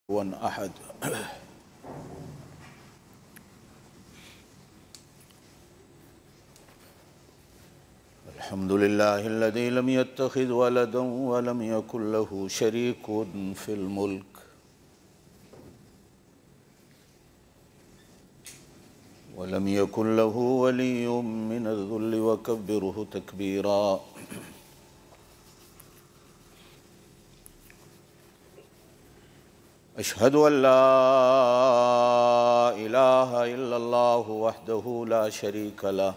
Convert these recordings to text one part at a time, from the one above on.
One अहद। अल्हम्दुलिल्लाहिल्लज़ी lump यत्तखिज़ वलदन वलम यकुल लहू शरीकुन fill मुल्क वलम यकुल लहू वलिय्युम मिनज़-ज़ुल्लि वकब्बिरहु तकबीरा। अशहदु अल्ला इलाहा इल्लल्लाहु वहदहु ला शरीक लह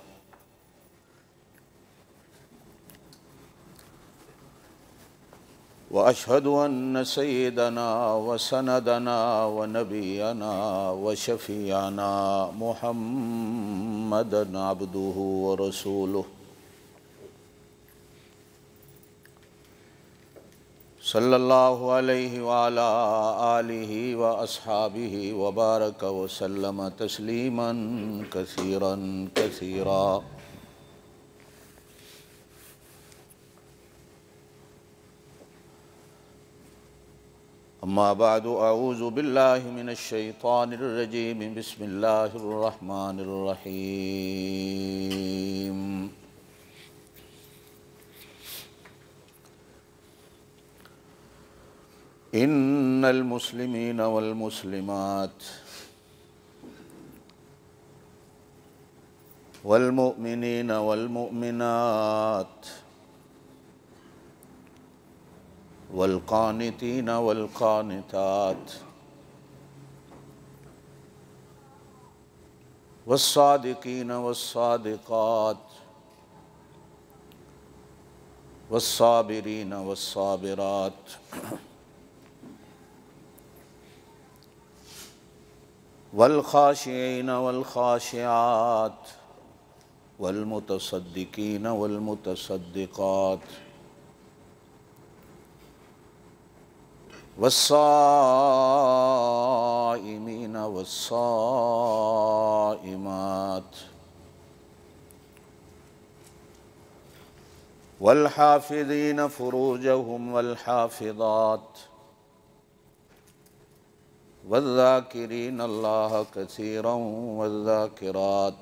व अशहदु अन्न सय्यदना व सनदना व नबियना व शफ़ीअना मुहम्मदन अब्दुहु व रसूलुहु सल्लल्लाहु अलैहि व अला आलिहि व अस्हाबिहि व बारक व सल्लम तस्लीमन कसीरन कसीरा। अम्मा बादु अऊज़ु बिल्लाहि मिनश शैतानिर रजीम बिस्मिल्लाहिर रहमानिर रहीम। इन्नल मुस्लिमीन वल मुस्लिमात वल मुमिनीन वल मुमिनात वल कानितीन वल कानितात वस्सादिकीन वस्सादिकात वस्साबिरीन वस्साबिरात वल खाशिईन वल खाशिआत वल मुतसद्दिकीन वल मुतसद्दिकात वस्साइमीन वस्साइमात वल हाफिज़ीन फुरूजहुम वल हाफिज़ात वज़्ज़ाकिरीन अल्लाह कसीरन वज़्ज़ाकिरात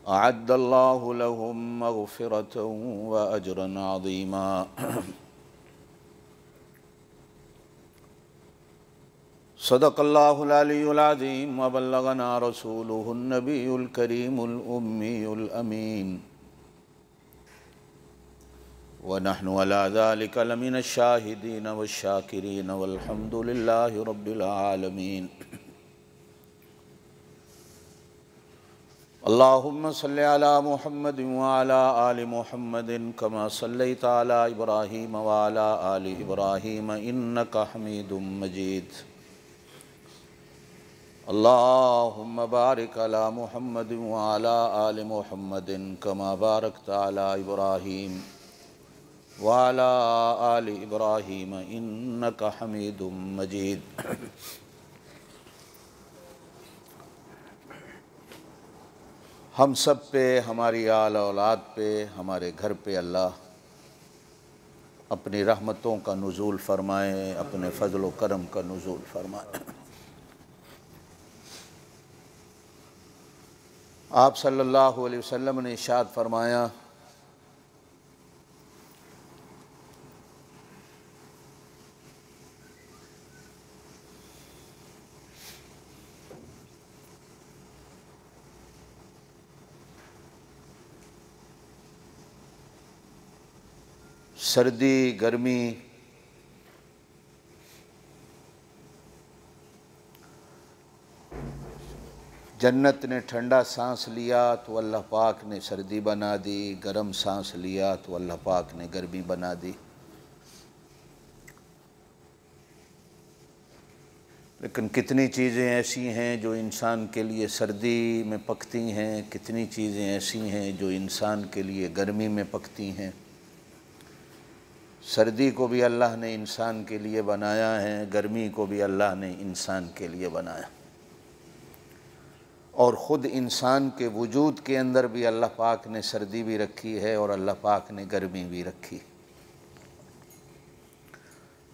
अअद्दल्लाहु लहुम मग़फ़िरतन व अजरन अज़ीमा। सदक़ल्लाहुल अलियुल अज़ीम व बल्लगना रसूलुहुन नबियुल करीमुल उम्मियुल अमीन व नहनु अला ज़ालिका लमिनश शाहिदीन वश्शाकिरीन वल्हम्दुलिल्लाहि रब्बिल आलमीन। अल्लाहुम्मा सल्लि अला मुहम्मदिन व अला आलि मुहम्मदिन कमा सल्लैता अला इब्राहीम व अला आलि इब्राहीम इन्नका हमीदुम मजीद। अल्लाहुम्मा बारिक अला मुहम्मदिन व अला आलि मुहम्मदिन कमा बारकता अला इब्राहीम व अला आलि इब्राहीम इन्नका हमीदुम मजीद। हम सब पे, हमारी आल औलाद पे, हमारे घर पे अल्लाह अपनी रहमतों का नुज़ूल फ़रमाए, अपने फ़ज़ल व करम का नुज़ूल फ़रमाए। आप सल्लल्लाहु अलैहि वसल्लम ने इरशाद फ़रमाया, सर्दी गर्मी जन्नत ने ठंडा सांस लिया तो अल्लाह पाक ने सर्दी बना दी, गर्म सांस लिया तो अल्लाह पाक ने गर्मी बना दी। लेकिन कितनी चीज़ें ऐसी हैं जो इंसान के लिए सर्दी में पकती हैं, कितनी चीज़ें ऐसी हैं जो इंसान के लिए गर्मी में पकती हैं। सर्दी को भी अल्लाह ने इंसान के लिए बनाया है, गर्मी को भी अल्लाह ने इंसान के लिए बनाया, और ख़ुद इंसान के वजूद के अंदर भी अल्लाह पाक ने सर्दी भी रखी है और अल्लाह पाक ने गर्मी भी रखी।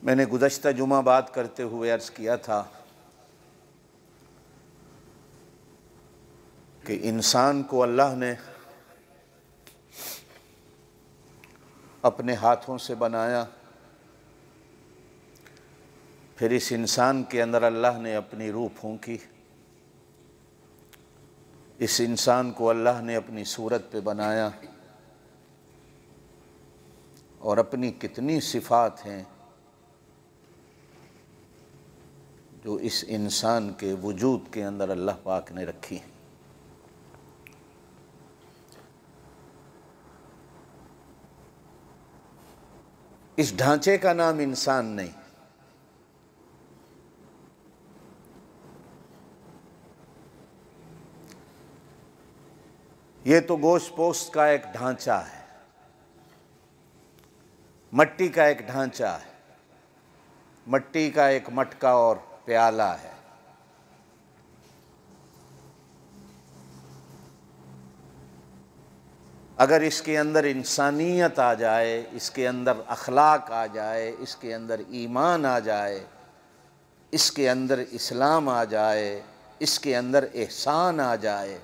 मैंने गुज़श्ता जुमा बात करते हुए अर्ज़ किया था कि इंसान को अल्लाह ने अपने हाथों से बनाया, फिर इस इंसान के अंदर अल्लाह ने अपनी रूह फूंकी। इस इंसान को अल्लाह ने अपनी सूरत पे बनाया और अपनी कितनी सिफ़ात हैं जो इस इंसान के वजूद के अंदर अल्लाह पाक ने रखी हैं। इस ढांचे का नाम इंसान नहीं, ये तो गोश्त पोस्ट का एक ढांचा है, मट्टी का एक ढांचा है, मट्टी का एक मटका और प्याला है। अगर इसके अंदर इंसानियत आ जाए, इसके अंदर अखलाक आ जाए, इसके अंदर ईमान आ जाए, इसके अंदर इस्लाम आ जाए, इसके अंदर एहसान आ जाए,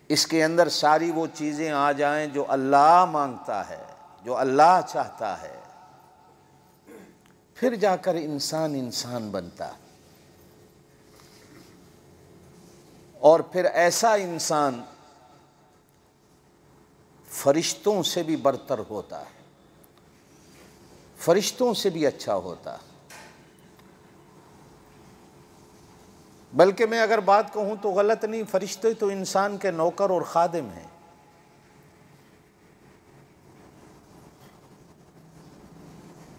इसके अंदर सारी वो चीज़ें आ जाएं जो अल्लाह मांगता है, जो अल्लाह चाहता है, फिर जाकर इंसान इंसान बनता है। और फिर ऐसा इंसान फरिश्तों से भी बरतर होता है, फरिश्तों से भी अच्छा होता है। बल्कि मैं अगर बात कहूं तो गलत नहीं, फरिश्ते तो इंसान के नौकर और खादिम हैं।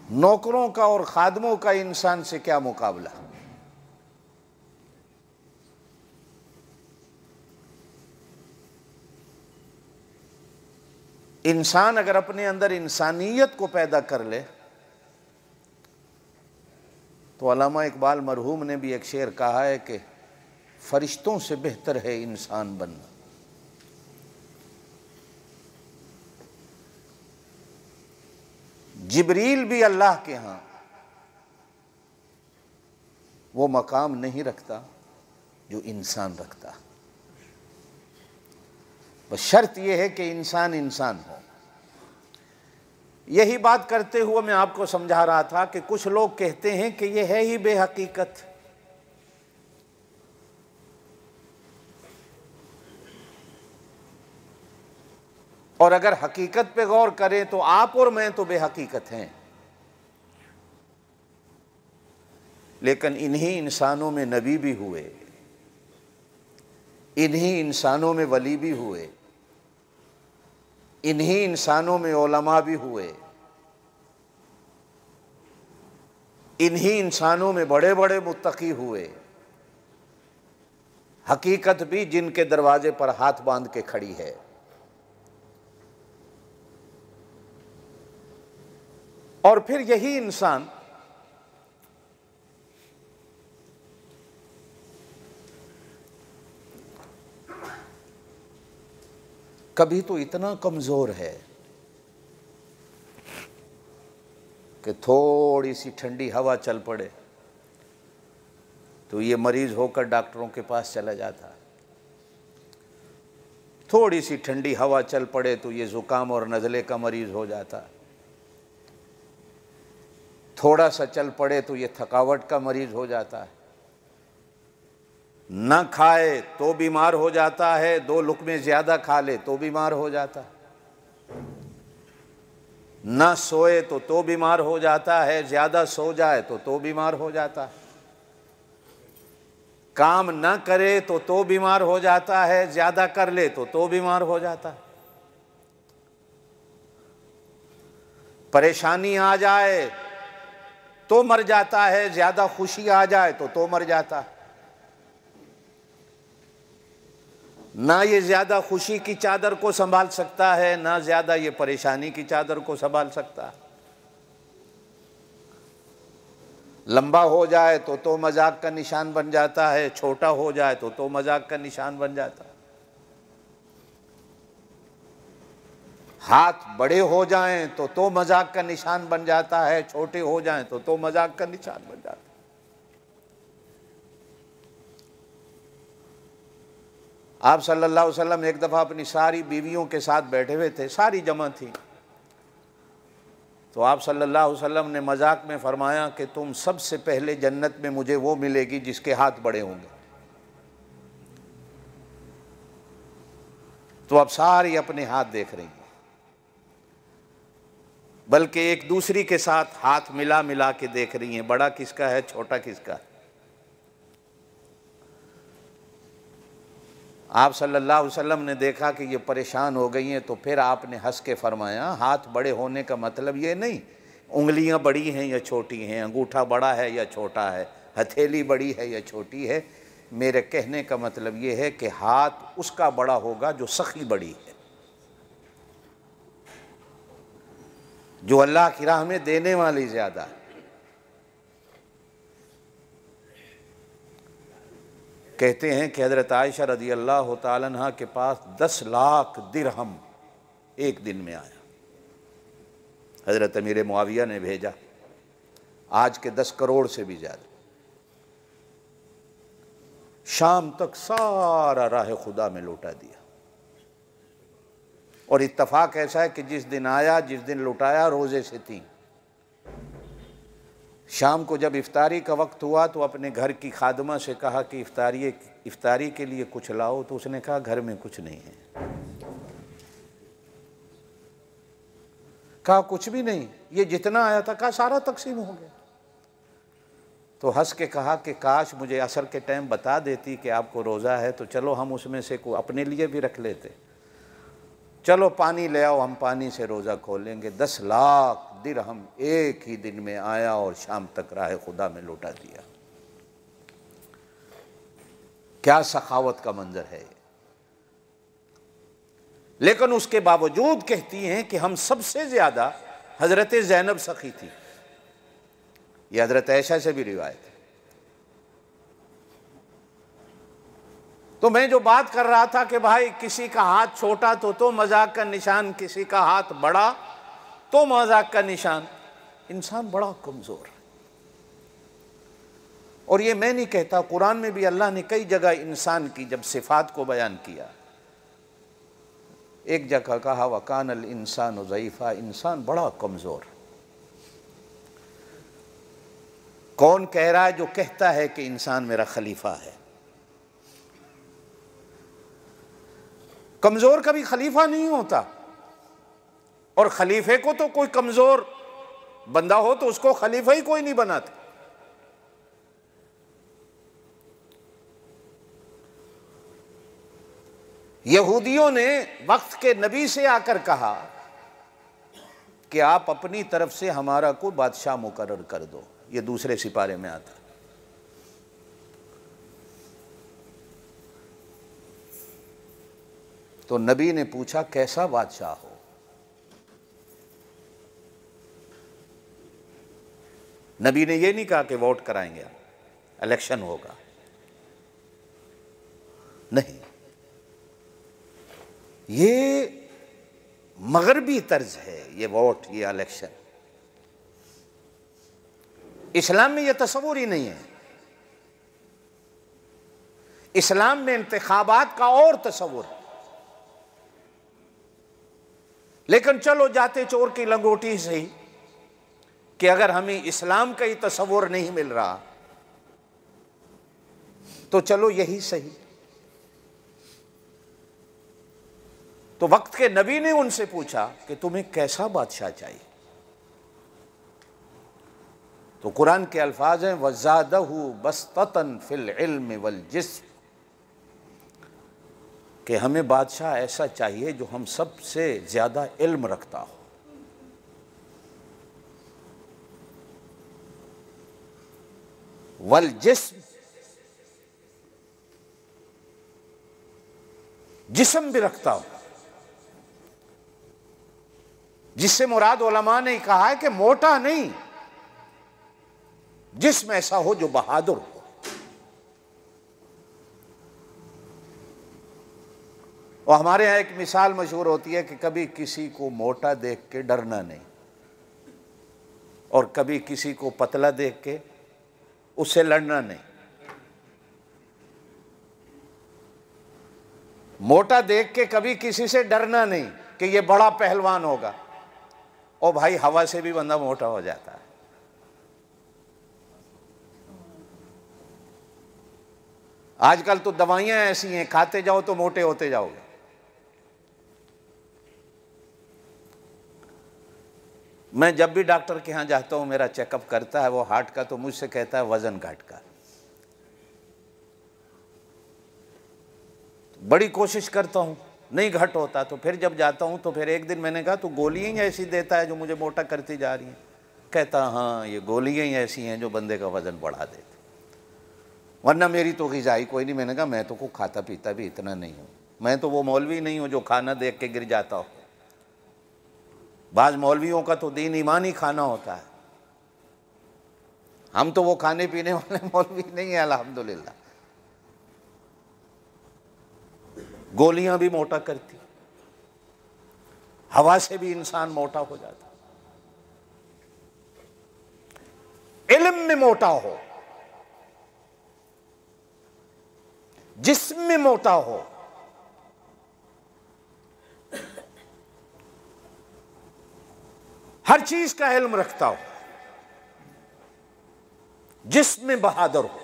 नौकरों का और खादिमों का इंसान से क्या मुकाबला। इंसान अगर अपने अंदर इंसानियत को पैदा कर ले तो अल्लामा इकबाल मरहूम ने भी एक शेर कहा है कि फरिश्तों से बेहतर है इंसान बनना। जिब्रील भी अल्लाह के यहाँ वो मकाम नहीं रखता जो इंसान रखता। बस शर्त यह है कि इंसान इंसान हो। यही बात करते हुए मैं आपको समझा रहा था कि कुछ लोग कहते हैं कि यह है ही बेहकीकत। और अगर हकीकत पे गौर करें तो आप और मैं तो बेहकीकत हैं, लेकिन इन्हीं इंसानों में नबी भी हुए, इन्हीं इंसानों में वली भी हुए, इन्हीं इंसानों में उलमा भी हुए, इन्हीं इंसानों में बड़े बड़े मुत्तकी हुए। हकीकत भी जिनके दरवाजे पर हाथ बांध के खड़ी है। और फिर यही इंसान कभी तो इतना कमज़ोर है कि थोड़ी सी ठंडी हवा चल पड़े तो ये मरीज़ होकर डॉक्टरों के पास चला जाता। थोड़ी सी ठंडी हवा चल पड़े तो ये ज़ुकाम और नज़ले का मरीज़ हो जाता। थोड़ा सा चल पड़े तो ये थकावट का मरीज़ हो जाता है। न खाए तो बीमार हो जाता है, 2 लुक़मे ज़्यादा खा ले तो बीमार हो जाता है। न सोए तो बीमार हो जाता है, ज़्यादा सो जाए तो बीमार हो जाता है। काम न करे तो बीमार हो जाता है, ज़्यादा कर ले तो बीमार हो जाता है। परेशानी आ जाए तो मर जाता है, ज़्यादा खुशी आ जाए तो मर जाता है। ना ये ज़्यादा खुशी की चादर को संभाल सकता है, ना ज़्यादा ये परेशानी की चादर को संभाल सकता है। लंबा हो जाए तो मजाक का निशान बन जाता है, छोटा हो जाए तो मजाक का निशान बन जाता है। हाथ बड़े हो जाएं तो मजाक का निशान बन जाता है, छोटे हो जाएं तो मजाक का निशान बन जाता है। आप सल्लल्लाहु अलैहि वसल्लम एक दफ़ा अपनी सारी बीवियों के साथ बैठे हुए थे, सारी जमा थी, तो आप सल्लल्लाहु अलैहि वसल्लम ने मजाक में फरमाया कि तुम सबसे पहले जन्नत में मुझे वो मिलेगी जिसके हाथ बड़े होंगे। तो अब सारी अपने हाथ देख रही हैं, बल्कि एक दूसरी के साथ हाथ मिला मिला के देख रही हैं, बड़ा किसका है, छोटा किसका है। आप सल्लल्लाहु अलैहि वसल्लम ने देखा कि ये परेशान हो गई हैं, तो फिर आपने हंस के फरमाया, हाथ बड़े होने का मतलब ये नहीं उंगलियां बड़ी हैं या छोटी हैं, अंगूठा बड़ा है या छोटा है, हथेली बड़ी है या छोटी है। मेरे कहने का मतलब ये है कि हाथ उसका बड़ा होगा जो सखी बड़ी है, जो अल्लाह की राह में देने वाली ज़्यादा है। कहते हैं कि हज़रत आयशा रज़ी अल्लाह तआला अन्हा के पास 10 लाख दिरहम एक दिन में आया। हज़रत अमीर मुआविया ने भेजा, आज के 10 करोड़ से भी ज़्यादा। शाम तक सारा राह खुदा में लौटा दिया। और इत्तफाक ऐसा है कि जिस दिन आया, जिस दिन लौटाया, रोज़े से थी। शाम को जब इफ्तारी का वक्त हुआ तो अपने घर की खादमा से कहा कि इफ्तारी के लिए कुछ लाओ, तो उसने कहा घर में कुछ नहीं है। कहा कुछ भी नहीं, ये जितना आया था, कहा सारा तकसीम हो गया। तो हंस के कहा कि काश मुझे असर के टाइम बता देती कि आपको रोज़ा है, तो चलो हम उसमें से को अपने लिए भी रख लेते। चलो पानी ले आओ, हम पानी से रोज़ा खोलेंगे। 10 लाख दिरहम एक ही दिन में आया और शाम तक राह खुदा में लौटा दिया। क्या सखावत का मंजर है। लेकिन उसके बावजूद कहती हैं कि हम सबसे ज़्यादा हज़रत ज़ैनब सखी थी। यह हज़रत आयशा से भी रिवायत है। तो मैं जो बात कर रहा था कि भाई किसी का हाथ छोटा तो मजाक का निशान, किसी का हाथ बड़ा तो मजाक का निशान। इंसान बड़ा कमज़ोर है। और ये मैं नहीं कहता, कुरान में भी अल्लाह ने कई जगह इंसान की जब सिफात को बयान किया, एक जगह कहा वकानल इंसान ज़ईफ़ा, इंसान बड़ा कमज़ोर। कौन कह रहा है? जो कहता है कि इंसान मेरा खलीफा है। कमज़ोर कभी खलीफा नहीं होता। और खलीफे को तो कोई कमज़ोर बंदा हो तो उसको खलीफा ही कोई नहीं बनाता। यहूदियों ने वक्त के नबी से आकर कहा कि आप अपनी तरफ से हमारा कोई बादशाह मुकर्रर कर दो। ये दूसरे सिपारे में आता। तो नबी ने पूछा कैसा बादशाह हो? नबी ने यह नहीं कहा कि वोट कराएंगे, इलेक्शन होगा, नहीं। ये मगरबी तर्ज है, ये वोट, ये इलेक्शन। इस्लाम में यह तस्वुर ही नहीं है। इस्लाम में इंतखाबात का और तस्वुर है। लेकिन चलो जाते चोर की लंगोटी से ही कि अगर हमें इस्लाम का ही तस्वुर नहीं मिल रहा तो चलो यही सही। तो वक्त के नबी ने उनसे पूछा कि तुम्हें कैसा बादशाह चाहिए? तो कुरान के अल्फाज हैं वज़ादहु बस्ततन फिल इल्म वल जिस्म, कि हमें बादशाह ऐसा चाहिए जो हम सबसे ज़्यादा इल्म रखता हो। वल जिस्म, जिस्म भी रखता हो। जिससे मुराद उलमा ने कहा है कि मोटा नहीं, जिस्म ऐसा हो जो बहादुर हो। और हमारे यहाँ एक मिसाल मशहूर होती है कि कभी किसी को मोटा देख के डरना नहीं, और कभी किसी को पतला देख के उससे लड़ना नहीं। मोटा देख के कभी किसी से डरना नहीं कि ये बड़ा पहलवान होगा, और भाई हवा से भी बंदा मोटा हो जाता है। आजकल तो दवाइयां ऐसी हैं, खाते जाओ तो मोटे होते जाओगे। मैं जब भी डॉक्टर के यहां जाता हूं, मेरा चेकअप करता है वो हार्ट का, तो मुझसे कहता है वजन घट का। बड़ी कोशिश करता हूं, नहीं घट होता। तो फिर जब जाता हूं तो फिर एक दिन मैंने कहा तो गोलियां ही ऐसी देता है जो मुझे मोटा करती जा रही हैं। कहता हाँ, ये गोलियां ही ऐसी हैं जो बंदे का वजन बढ़ा देती, वरना मेरी तो ग़िज़ाई कोई नहीं। मैंने कहा मैं तो कुछ खाता पीता भी इतना नहीं हूँ, मैं तो वो मौलवी नहीं हूँ जो खाना देख के गिर जाता हो। बाज़ मौलवियों का तो दीन ईमान ही खाना होता है, हम तो वो खाने पीने वाले मौलवी नहीं है अल्हम्दुलिल्लाह। गोलियां भी मोटा करती, हवा से भी इंसान मोटा हो जाता। इल्म में मोटा हो, जिस्म में मोटा हो, हर चीज का इल्म रखता हो, जिस्म में बहादुर हो।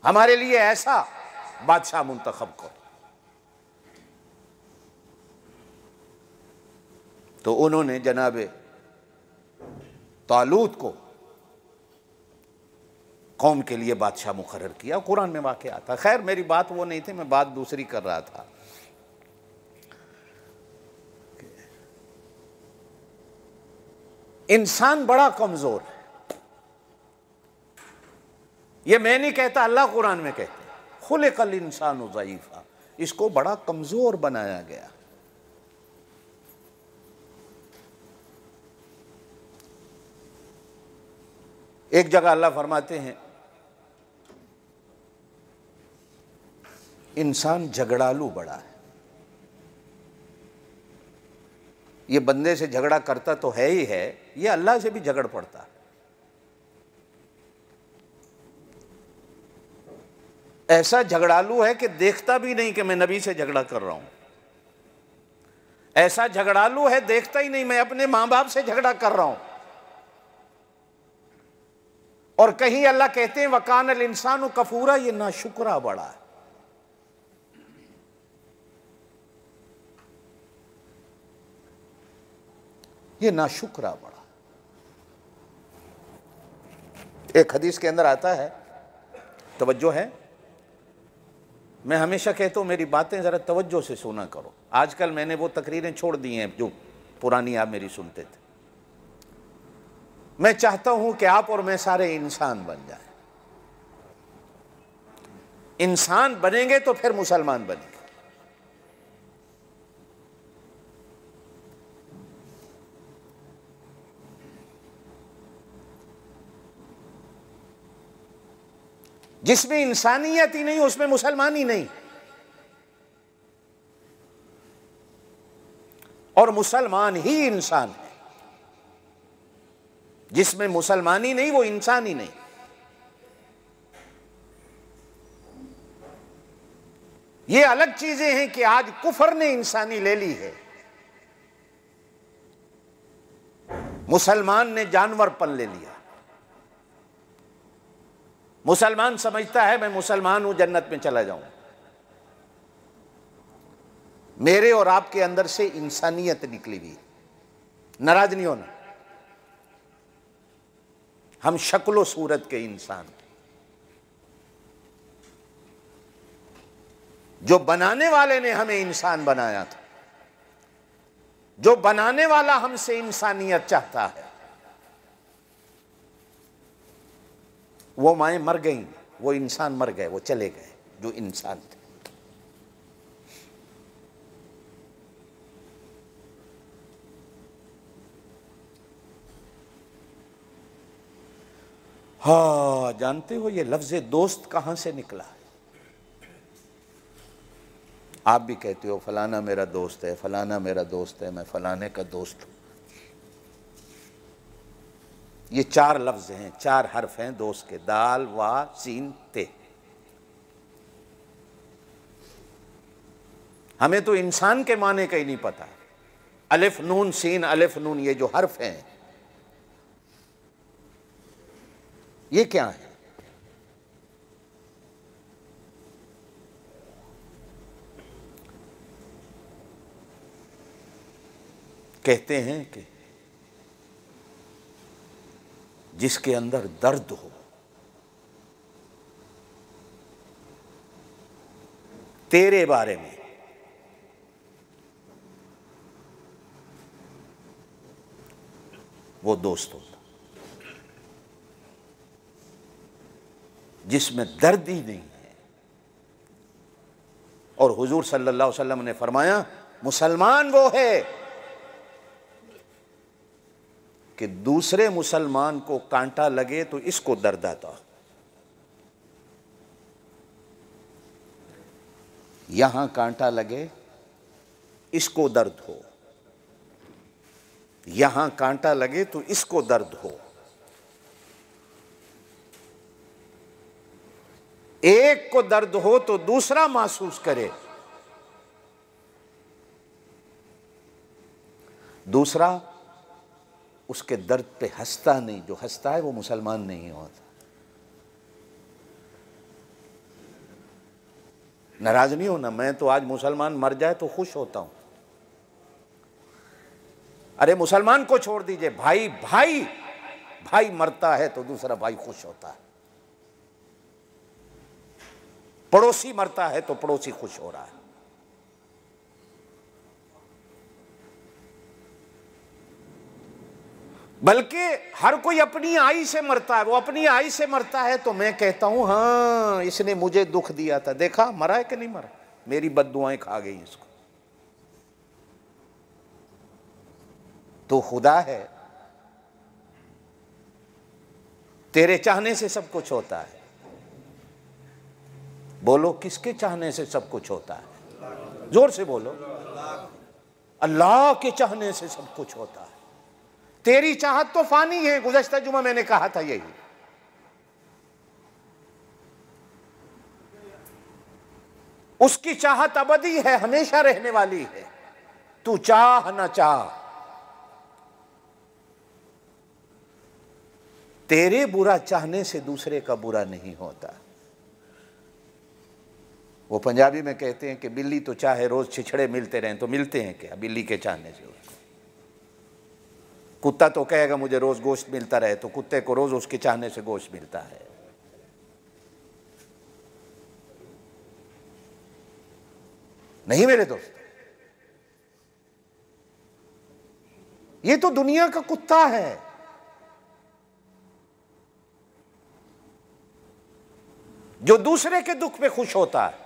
हमारे लिए ऐसा बादशाह मुंतखब करो। तो उन्होंने जनाब तालूत को कौम के लिए बादशाह मुकर्रर किया। कुरान में वाक़या आता। खैर मेरी बात वो नहीं थी, मैं बात दूसरी कर रहा था। इंसान बड़ा कमजोर है, ये मैं नहीं कहता, अल्लाह कुरान में कहते हैं खुलिक़ल इंसानु ज़ईफ़ा, इसको बड़ा कमजोर बनाया गया। एक जगह अल्लाह फरमाते हैं इंसान झगड़ालू बड़ा है। ये बंदे से झगड़ा करता तो है ही है, ये अल्लाह से भी झगड़ पड़ता है। ऐसा झगड़ालू है कि देखता भी नहीं कि मैं नबी से झगड़ा कर रहा हूं। ऐसा झगड़ालू है, देखता ही नहीं मैं अपने मां बाप से झगड़ा कर रहा हूं। और कहीं अल्लाह कहते हैं वकानल इंसानु कफूरा, ये नाशुक्रा बड़ा है। ये नाशुक्रा बड़ा। एक हदीस के अंदर आता है, तवज्जो है, मैं हमेशा कहता हूं मेरी बातें जरा तवज्जो से सुना करो। आजकल मैंने वो तकरीरें छोड़ दी हैं जो पुरानी आप मेरी सुनते थे। मैं चाहता हूं कि आप और मैं सारे इंसान बन जाएं। इंसान बनेंगे तो फिर मुसलमान बनेंगे। जिसमें इंसानियत ही नहीं उसमें मुसलमान ही नहीं। और मुसलमान ही इंसान है। जिसमें मुसलमानी नहीं वो इंसान ही नहीं। ये अलग चीजें हैं कि आज कुफर ने इंसानी ले ली है, मुसलमान ने जानवरपन ले लिया। मुसलमान समझता है मैं मुसलमान हूं, जन्नत में चला जाऊं। मेरे और आपके अंदर से इंसानियत निकली हुई। नाराज नहीं होना, हम शक्लो सूरत के इंसान। जो बनाने वाले ने हमें इंसान बनाया था, जो बनाने वाला हमसे इंसानियत चाहता है, वो माएँ मर गईं, वो इंसान मर गए, वो चले गए जो इंसान थे। हाँ, जानते हो ये लफ्ज़ दोस्त कहाँ से निकला है? आप भी कहते हो फलाना मेरा दोस्त है, फलाना मेरा दोस्त है, मैं फलाने का दोस्त हूँ। ये 4 लफ्ज हैं, 4 हर्फ हैं दोस्त के, दाल वा सीन ते। हमें तो इंसान के माने का ही नहीं पता। अलिफ नून सीन, अलिफ नून, ये जो हर्फ हैं ये क्या है? कहते हैं कि जिसके अंदर दर्द हो, तेरे बारे में, वो दोस्त होता। जिसमें दर्द ही नहीं है। और हुजूर सल्लल्लाहु अलैहि वसल्लम ने फरमाया मुसलमान वो है कि दूसरे मुसलमान को कांटा लगे तो इसको दर्द आता। यहां कांटा लगे इसको दर्द हो, यहां कांटा लगे तो इसको दर्द हो। एक को दर्द हो तो दूसरा महसूस करे, दूसरा उसके दर्द पे हंसता नहीं। जो हंसता है वो मुसलमान नहीं होता। नाराज नहीं होना, मैं तो आज मुसलमान मर जाए तो खुश होता हूं। अरे मुसलमान को छोड़ दीजिए, भाई भाई भाई मरता है तो दूसरा भाई खुश होता है। पड़ोसी मरता है तो पड़ोसी खुश हो रहा है। बल्कि हर कोई अपनी आई से मरता है। वो अपनी आई से मरता है तो मैं कहता हूं हाँ इसने मुझे दुख दिया था, देखा मरा है कि नहीं मरा, मेरी बद्दुआएं खा गई इसको। तो खुदा है, तेरे चाहने से सब कुछ होता है। बोलो किसके चाहने से सब कुछ होता है? जोर से बोलो। अल्लाह के चाहने से सब कुछ होता है। तेरी चाहत तो फानी है, गुज़श्ता जुमा मैंने कहा था यही। उसकी चाहत अबदी है, हमेशा रहने वाली है। तू चाह ना चाह, तेरे बुरा चाहने से दूसरे का बुरा नहीं होता। वो पंजाबी में कहते हैं कि बिल्ली तो चाहे रोज छिछड़े मिलते रहें, तो मिलते हैं क्या बिल्ली के चाहने से? कुत्ता तो कहेगा मुझे रोज गोश्त मिलता रहे, तो कुत्ते को रोज उसके चाहने से गोश्त मिलता है। नहीं मेरे दोस्त, ये तो दुनिया का कुत्ता है। जो दूसरे के दुख में खुश होता है।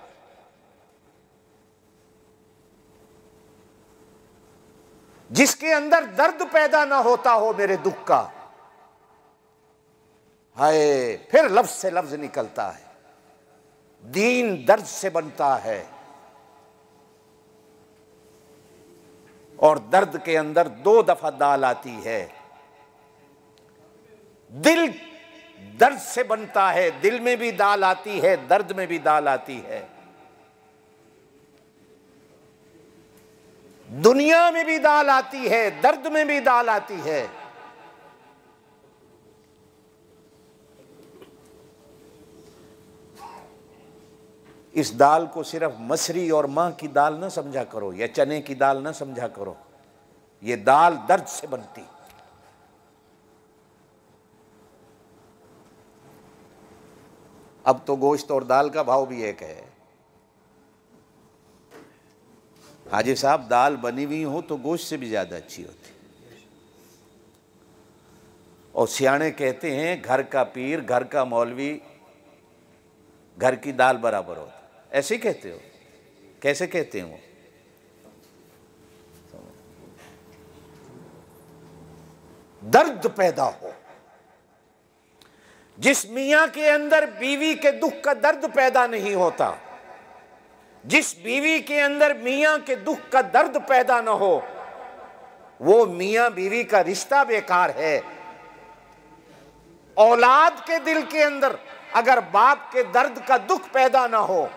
जिसके अंदर दर्द पैदा ना होता हो मेरे दुख का, हाय फिर लफ्ज से लफ्ज निकलता है। दीन दर्द से बनता है, और दर्द के अंदर 2 दफा दाल आती है। दिल दर्द से बनता है, दिल में भी दाल आती है, दर्द में भी दाल आती है। दुनिया में भी दाल आती है, दर्द में भी दाल आती है। इस दाल को सिर्फ मसरी और मां की दाल ना समझा करो, या चने की दाल ना समझा करो। ये दाल दर्द से बनती। अब तो गोश्त और दाल का भाव भी एक है। हाजी साहब, दाल बनी हुई हो तो गोश्त से भी ज्यादा अच्छी होती। और सियाणे कहते हैं घर का पीर, घर का मौलवी, घर की दाल बराबर होता। ऐसे ही कहते हो? कैसे कहते हो? दर्द पैदा हो। जिस मियां के अंदर बीवी के दुख का दर्द पैदा नहीं होता, जिस बीवी के अंदर मियां के दुख का दर्द पैदा ना हो, वो मियां बीवी का रिश्ता बेकार है। औलाद के दिल के अंदर अगर बाप के दर्द का दुख पैदा ना हो,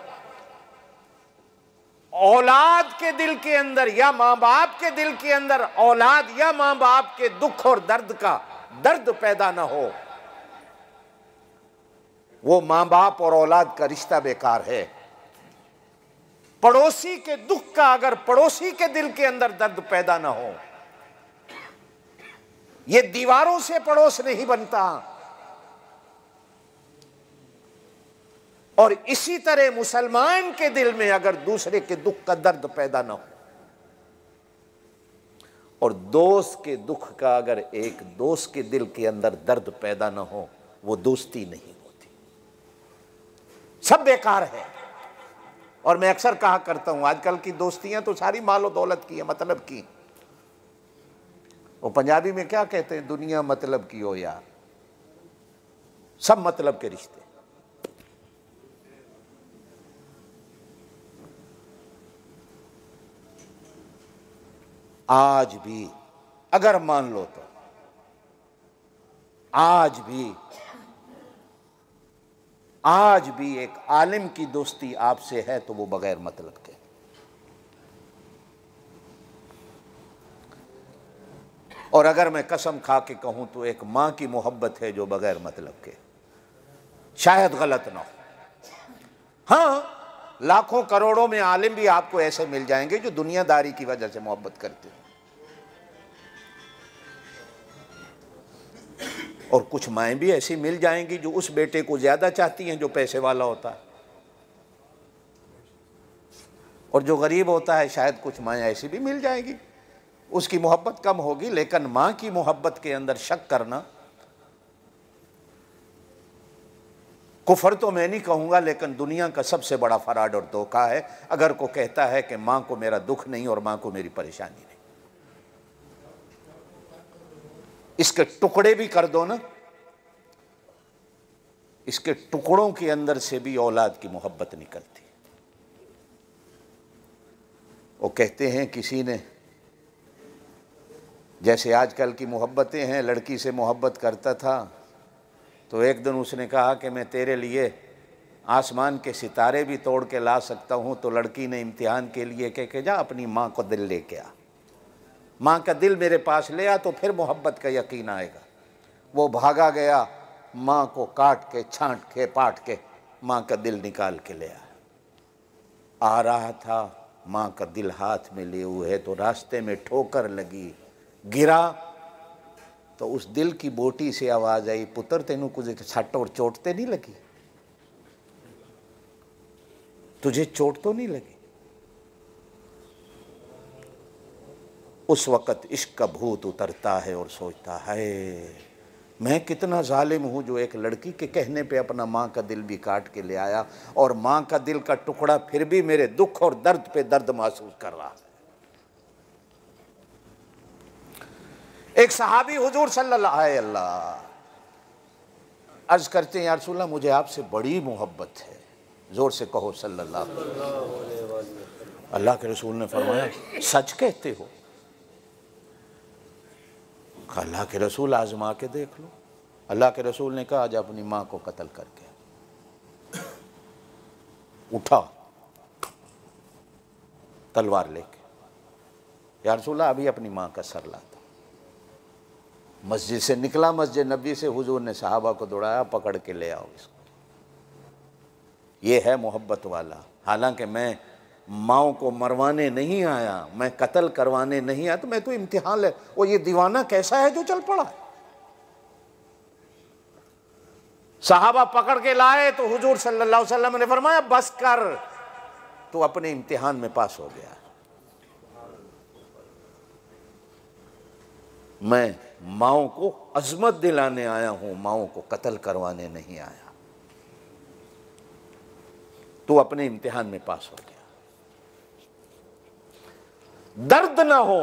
औलाद के दिल के अंदर या मां बाप के दिल के अंदर औलाद या मां बाप के दुख और दर्द का दर्द पैदा ना हो, वो मां बाप और औलाद का रिश्ता बेकार है। पड़ोसी के दुख का अगर पड़ोसी के दिल के अंदर दर्द पैदा ना हो, ये दीवारों से पड़ोस नहीं बनता। और इसी तरह मुसलमान के दिल में अगर दूसरे के दुख का दर्द पैदा ना हो, और दोस्त के दुख का अगर एक दोस्त के दिल के अंदर दर्द पैदा ना हो, वो दोस्ती नहीं होती, सब बेकार है। और मैं अक्सर कहा करता हूं, आजकल की दोस्तियां तो सारी मालो दौलत की है, मतलब की। वो पंजाबी में क्या कहते हैं, दुनिया मतलब की हो यार, सब मतलब के रिश्ते। आज भी अगर मान लो तो आज भी एक आलिम की दोस्ती आपसे है तो वो बगैर मतलब के। और अगर मैं कसम खा के कहूं तो एक मां की मोहब्बत है जो बगैर मतलब के। शायद गलत ना हो। हाँ, लाखों करोड़ों में आलिम भी आपको ऐसे मिल जाएंगे जो दुनियादारी की वजह से मोहब्बत करते हैं, और कुछ माएँ भी ऐसी मिल जाएंगी जो उस बेटे को ज्यादा चाहती हैं जो पैसे वाला होता है, और जो गरीब होता है शायद कुछ माएँ ऐसी भी मिल जाएंगी, उसकी मोहब्बत कम होगी। लेकिन माँ की मोहब्बत के अंदर शक करना, कुफर तो मैं नहीं कहूँगा, लेकिन दुनिया का सबसे बड़ा फराड और धोखा है अगर को कहता है कि माँ को मेरा दुख नहीं और माँ को मेरी परेशानी नहीं। इसके टुकड़े भी कर दो ना, इसके टुकड़ों के अंदर से भी औलाद की मोहब्बत निकलती। वो कहते हैं किसी ने, जैसे आजकल की मोहब्बतें हैं, लड़की से मोहब्बत करता था तो एक दिन उसने कहा कि मैं तेरे लिए आसमान के सितारे भी तोड़ के ला सकता हूँ। तो लड़की ने इम्तिहान के लिए कह के जा अपनी माँ को दिल लेके आ, माँ का दिल मेरे पास ले आ तो फिर मोहब्बत का यकीन आएगा। वो भागा गया, माँ को काट के छांट के पाट के माँ का दिल निकाल के ले आया। आ रहा था, माँ का दिल हाथ में लिए हुए तो रास्ते में ठोकर लगी, गिरा तो उस दिल की बोटी से आवाज आई, पुत्र तेनू कुछ सट और चोट ते नहीं लगी, तुझे चोट तो नहीं लगी। उस वक़्त इश्क का भूत उतरता है और सोचता है मैं कितना जालिम हूँ जो एक लड़की के कहने पे अपना माँ का दिल भी काट के ले आया, और माँ का दिल का टुकड़ा फिर भी मेरे दुख और दर्द पे दर्द महसूस कर रहा है। एक सहाबी हुजूर सल्लल्लाहु अलैहि वसल्लम अर्ज करते हैं, या रसूल अल्लाह मुझे आपसे बड़ी मोहब्बत है। जोर से कहो सल्लल्लाहु अलैहि वसल्लम। अल्लाह के रसूल ने फरमाया सच कहते हो? अल्लाह के रसूल आजमा के देख लो। अल्लाह के रसूल ने कहा आज अपनी माँ को कत्ल करके उठा तलवार लेके, या रसूल अभी अपनी माँ का सर लाता। मस्जिद से निकला, मस्जिद नबी से हुजूर ने सहाबा को दौड़ाया, पकड़ के ले आओ इसको। ये है मोहब्बत वाला। हालांकि मैं माओ को मरवाने नहीं आया, मैं कत्ल करवाने नहीं आया, तो मैं तो इम्तिहान ले। वो ये दीवाना कैसा है जो चल पड़ा है। सहाबा पकड़ के लाए तो हुजूर सल्लल्लाहु अलैहि वसल्लम ने फरमाया बस कर, तो अपने इम्तिहान में पास हो गया। मैं माओ को अजमत दिलाने आया हूं, माओ को कत्ल करवाने नहीं आया। तो अपने इम्तिहान में पास हो गया। दर्द ना हो,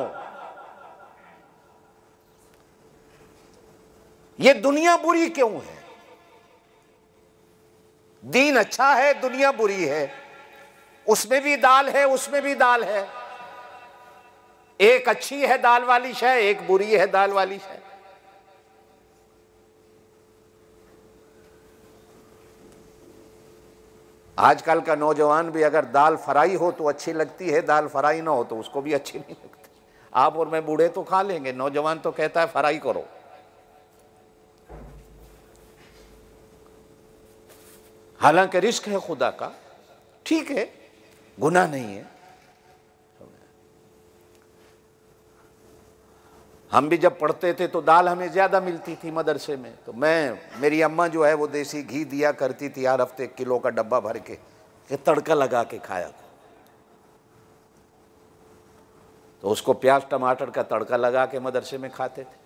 ये दुनिया बुरी क्यों है? दीन अच्छा है, दुनिया बुरी है। उसमें भी दाल है, उसमें भी दाल है। एक अच्छी है दाल वाली शय, एक बुरी है दाल वाली शय। आजकल का नौजवान भी अगर दाल फ्राई हो तो अच्छी लगती है, दाल फ्राई ना हो तो उसको भी अच्छी नहीं लगती। आप और मैं बूढ़े तो खा लेंगे, नौजवान तो कहता है फ्राई करो। हालांकि रिस्क है खुदा का, ठीक है, गुनाह नहीं है। हम भी जब पढ़ते थे तो दाल हमें ज्यादा मिलती थी मदरसे में, तो मेरी अम्मा जो है वो देसी घी दिया करती थी हर हफ्ते 1 किलो का डब्बा भर के, कि तड़का लगा के खाया को। तो उसको प्याज टमाटर का तड़का लगा के मदरसे में खाते थे।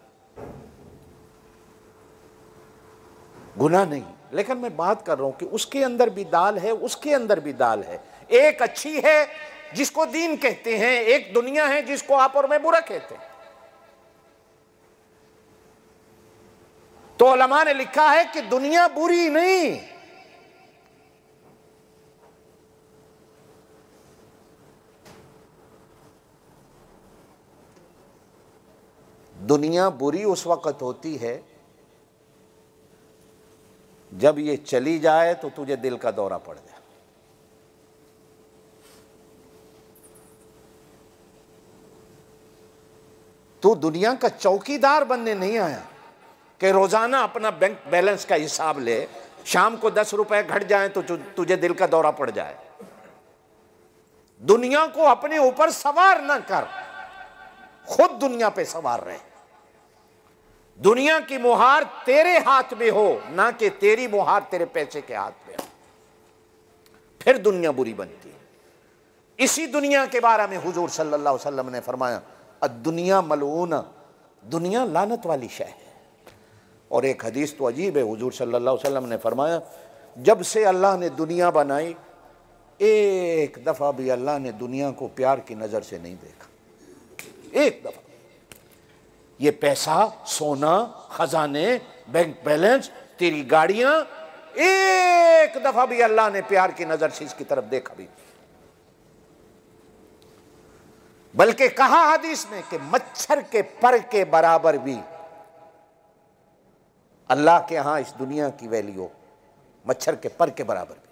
गुनाह नहीं, लेकिन मैं बात कर रहा हूं कि उसके अंदर भी दाल है, उसके अंदर भी दाल है। एक अच्छी है जिसको दीन कहते हैं, एक दुनिया है जिसको आप और मैं बुरा कहते हैं। तो उलमा ने लिखा है कि दुनिया बुरी नहीं, दुनिया बुरी उस वक्त होती है जब ये चली जाए तो तुझे दिल का दौरा पड़ जाए। तू दुनिया का चौकीदार बनने नहीं आया कि रोजाना अपना बैंक बैलेंस का हिसाब ले, शाम को 10 रुपए घट जाए तो तुझे दिल का दौरा पड़ जाए। दुनिया को अपने ऊपर सवार ना कर, खुद दुनिया पे सवार रहे। दुनिया की मुहार तेरे हाथ में हो, ना कि तेरी मुहार तेरे पैसे के हाथ में हो, फिर दुनिया बुरी बनती है। इसी दुनिया के बारे में हुजूर सल्लल्लाहु अलैहि वसल्लम ने फरमाया, दुनिया मलऊना, दुनिया लानत वाली शय है। और एक हदीस तो अजीब है, हुजूर सल्लल्लाहु अलैहि वसल्लम ने फरमाया, जब से अल्लाह ने दुनिया बनाई, एक दफा भी अल्लाह ने दुनिया को प्यार की नजर से नहीं देखा। एक दफा। ये पैसा, सोना, खजाने, बैंक बैलेंस, तेरी गाड़ियां, एक दफा भी अल्लाह ने प्यार की नजर से इसकी तरफ देखा भी नहीं। बल्कि कहा हदीस में कि मच्छर के पर के बराबर भी अल्लाह के यहां इस दुनिया की वैल्यू मच्छर के पर के बराबर भी।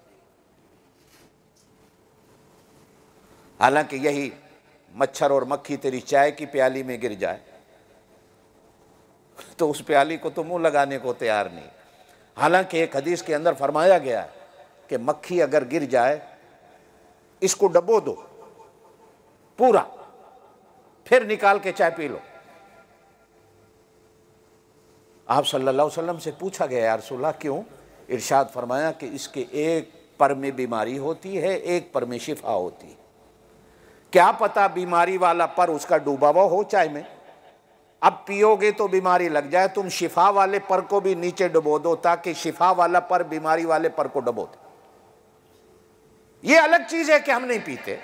हालांकि यही मच्छर और मक्खी तेरी चाय की प्याली में गिर जाए तो उस प्याली को तो मुंह लगाने को तैयार नहीं। हालांकि एक हदीस के अंदर फरमाया गया है कि मक्खी अगर गिर जाए, इसको डबो दो पूरा, फिर निकाल के चाय पी लो। आप सल्लल्लाहु अलैहि वसल्लम से पूछा गया, या रसूलल्लाह क्यों? इरशाद फरमाया कि इसके एक पर में बीमारी होती है, एक पर में शिफा होती है। क्या पता बीमारी वाला पर उसका डूबा हुआ हो चाय में, अब पियोगे तो बीमारी लग जाए। तुम शिफा वाले पर को भी नीचे डुबो दो ताकि शिफा वाला पर बीमारी वाले पर को डुबो दे। ये अलग चीज है कि हम नहीं पीते,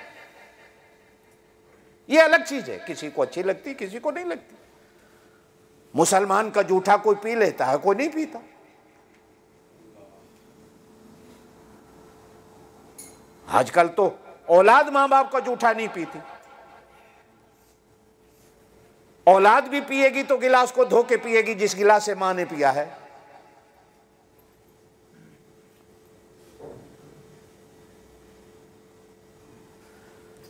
ये अलग चीज है। किसी को अच्छी लगती, किसी को नहीं लगती। मुसलमान का जूठा कोई पी लेता है, कोई नहीं पीता। आजकल तो औलाद मां बाप का जूठा नहीं पीती। औलाद भी पिएगी तो गिलास को धो के पिएगी जिस गिलास से मां ने पिया है।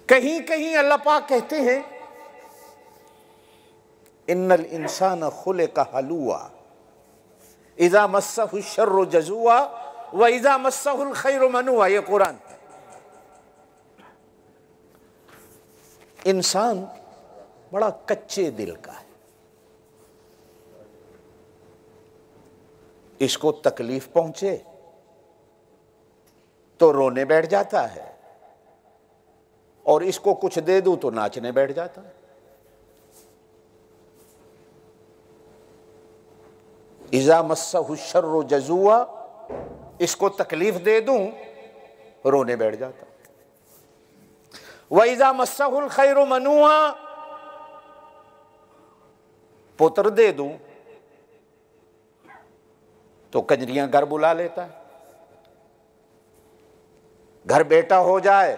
कहीं कहीं अल्लाह पाक कहते हैं, इन्नल इंसान खुलिका हलुआ इज़ा मस्सहु शर्रु जज़ुआ व इज़ा मस्सहुल खैरु मनुआ। ये कुरान। इंसान बड़ा कच्चे दिल का है, इसको तकलीफ पहुंचे तो रोने बैठ जाता है, और इसको कुछ दे दूं तो नाचने बैठ जाता है। इज़ा मस्सहु शर्रु जज़ुआ, इसको तकलीफ दे दूं रोने बैठ जाता। व इज़ा मस्सहुल खैरु मनुआ, पुत्र दे दूं तो कंजरियां घर बुला लेता है। घर बेटा हो जाए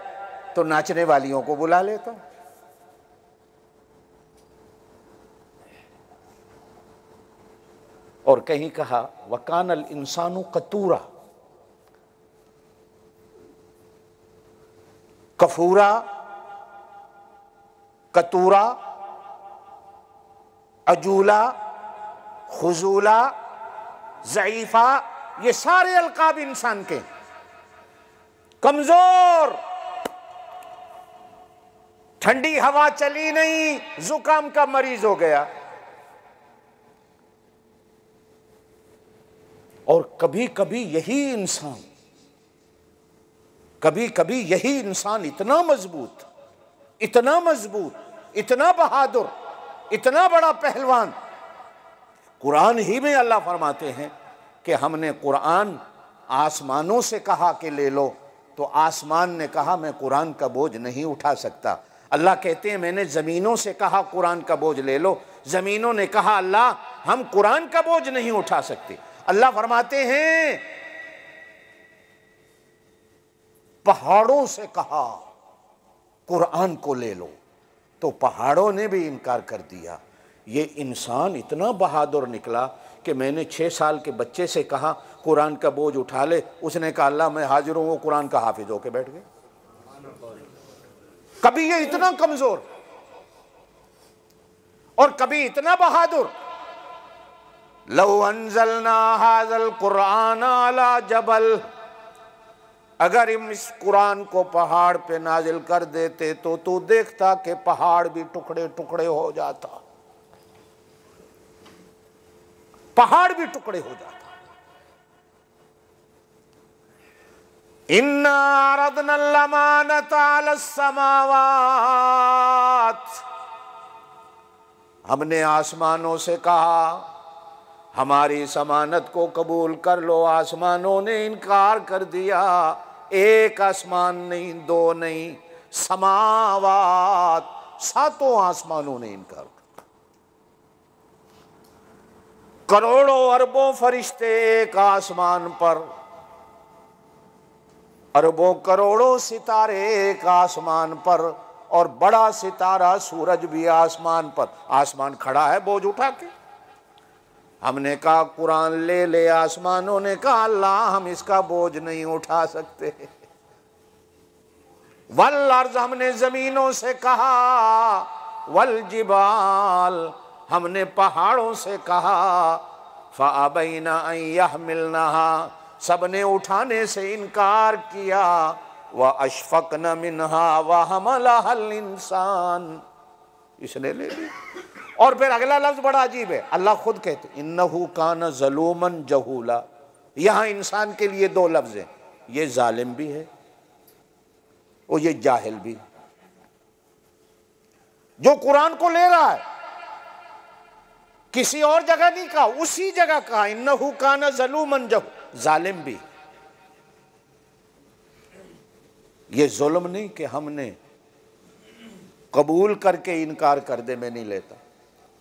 तो नाचने वालियों को बुला लेता। और कहीं कहा वकानल इंसानु कतूरा, कफूरा, कतूरा, अजूला, खुजूला, ज़ईफा, ये सारे अलकाब इंसान के। कमजोर, ठंडी हवा चली नहीं, जुकाम का मरीज हो गया। और कभी कभी यही इंसान इतना मजबूत, इतना मजबूत, इतना बहादुर, इतना बड़ा पहलवान। कुरान ही में अल्लाह फरमाते हैं कि हमने कुरान आसमानों से कहा कि ले लो, तो आसमान ने कहा मैं कुरान का बोझ नहीं उठा सकता। अल्लाह कहते हैं मैंने ज़मीनों से कहा कुरान का बोझ ले लो, ज़मीनों ने कहा अल्लाह हम कुरान का बोझ नहीं उठा सकते। अल्लाह फरमाते हैं पहाड़ों से कहा कुरान को ले लो, तो पहाड़ों ने भी इनकार कर दिया। ये इंसान इतना बहादुर निकला कि मैंने 6 साल के बच्चे से कहा कुरान का बोझ उठा ले, उसने कहा अल्लाह मैं हाजिर हूं, वो कुरान का हाफिज होके बैठ गए। कभी ये इतना कमजोर और कभी इतना बहादुर। लौ अंज़लना हाज़ल कुरान अला जबल, अगर हम इस कुरान को पहाड़ पे नाजिल कर देते तो तू देखता कि पहाड़ भी टुकड़े टुकड़े हो जाता, पहाड़ भी टुकड़े हो जाता। इन्ना अरदना अल-अमानता अलस समावात, हमने आसमानों से कहा हमारी समानत को कबूल कर लो। आसमानों ने इनकार कर दिया। एक आसमान नहीं, 2 नहीं, समावात, 7 आसमानों ने इनकार कर। करोड़ों अरबों फरिश्ते एक आसमान पर, अरबों करोड़ों सितारे एक आसमान पर, और बड़ा सितारा सूरज भी आसमान पर। आसमान खड़ा है बोझ उठा के। हमने कहा कुरान ले ले, आसमानों ने कहा अल्लाह हम इसका बोझ नहीं उठा सकते। वल अर्ज़, हमने जमीनों से कहा, वल जिबाल, हमने पहाड़ों से कहा, फ़अबैना अन यहमिलनहा, सबने उठाने से इनकार किया। व अशफ़क़न मिन्हा व हमलहल इंसान, इसने ले ली। और फिर अगला लफ्ज बड़ा अजीब है, अल्लाह खुद कहते इन्नहु कान ज़लूमन जहूला। यहां इंसान के लिए 2 लफ्ज हैं, ये जालिम भी है और ये जाहिल भी। जो कुरान को ले रहा है, किसी और जगह नहीं कहा, उसी जगह कहा इन्नहु कान ज़लूमन जहूला, जालिम भी। ये जुल्म नहीं कि हमने कबूल करके इनकार कर दे, मैं नहीं लेता।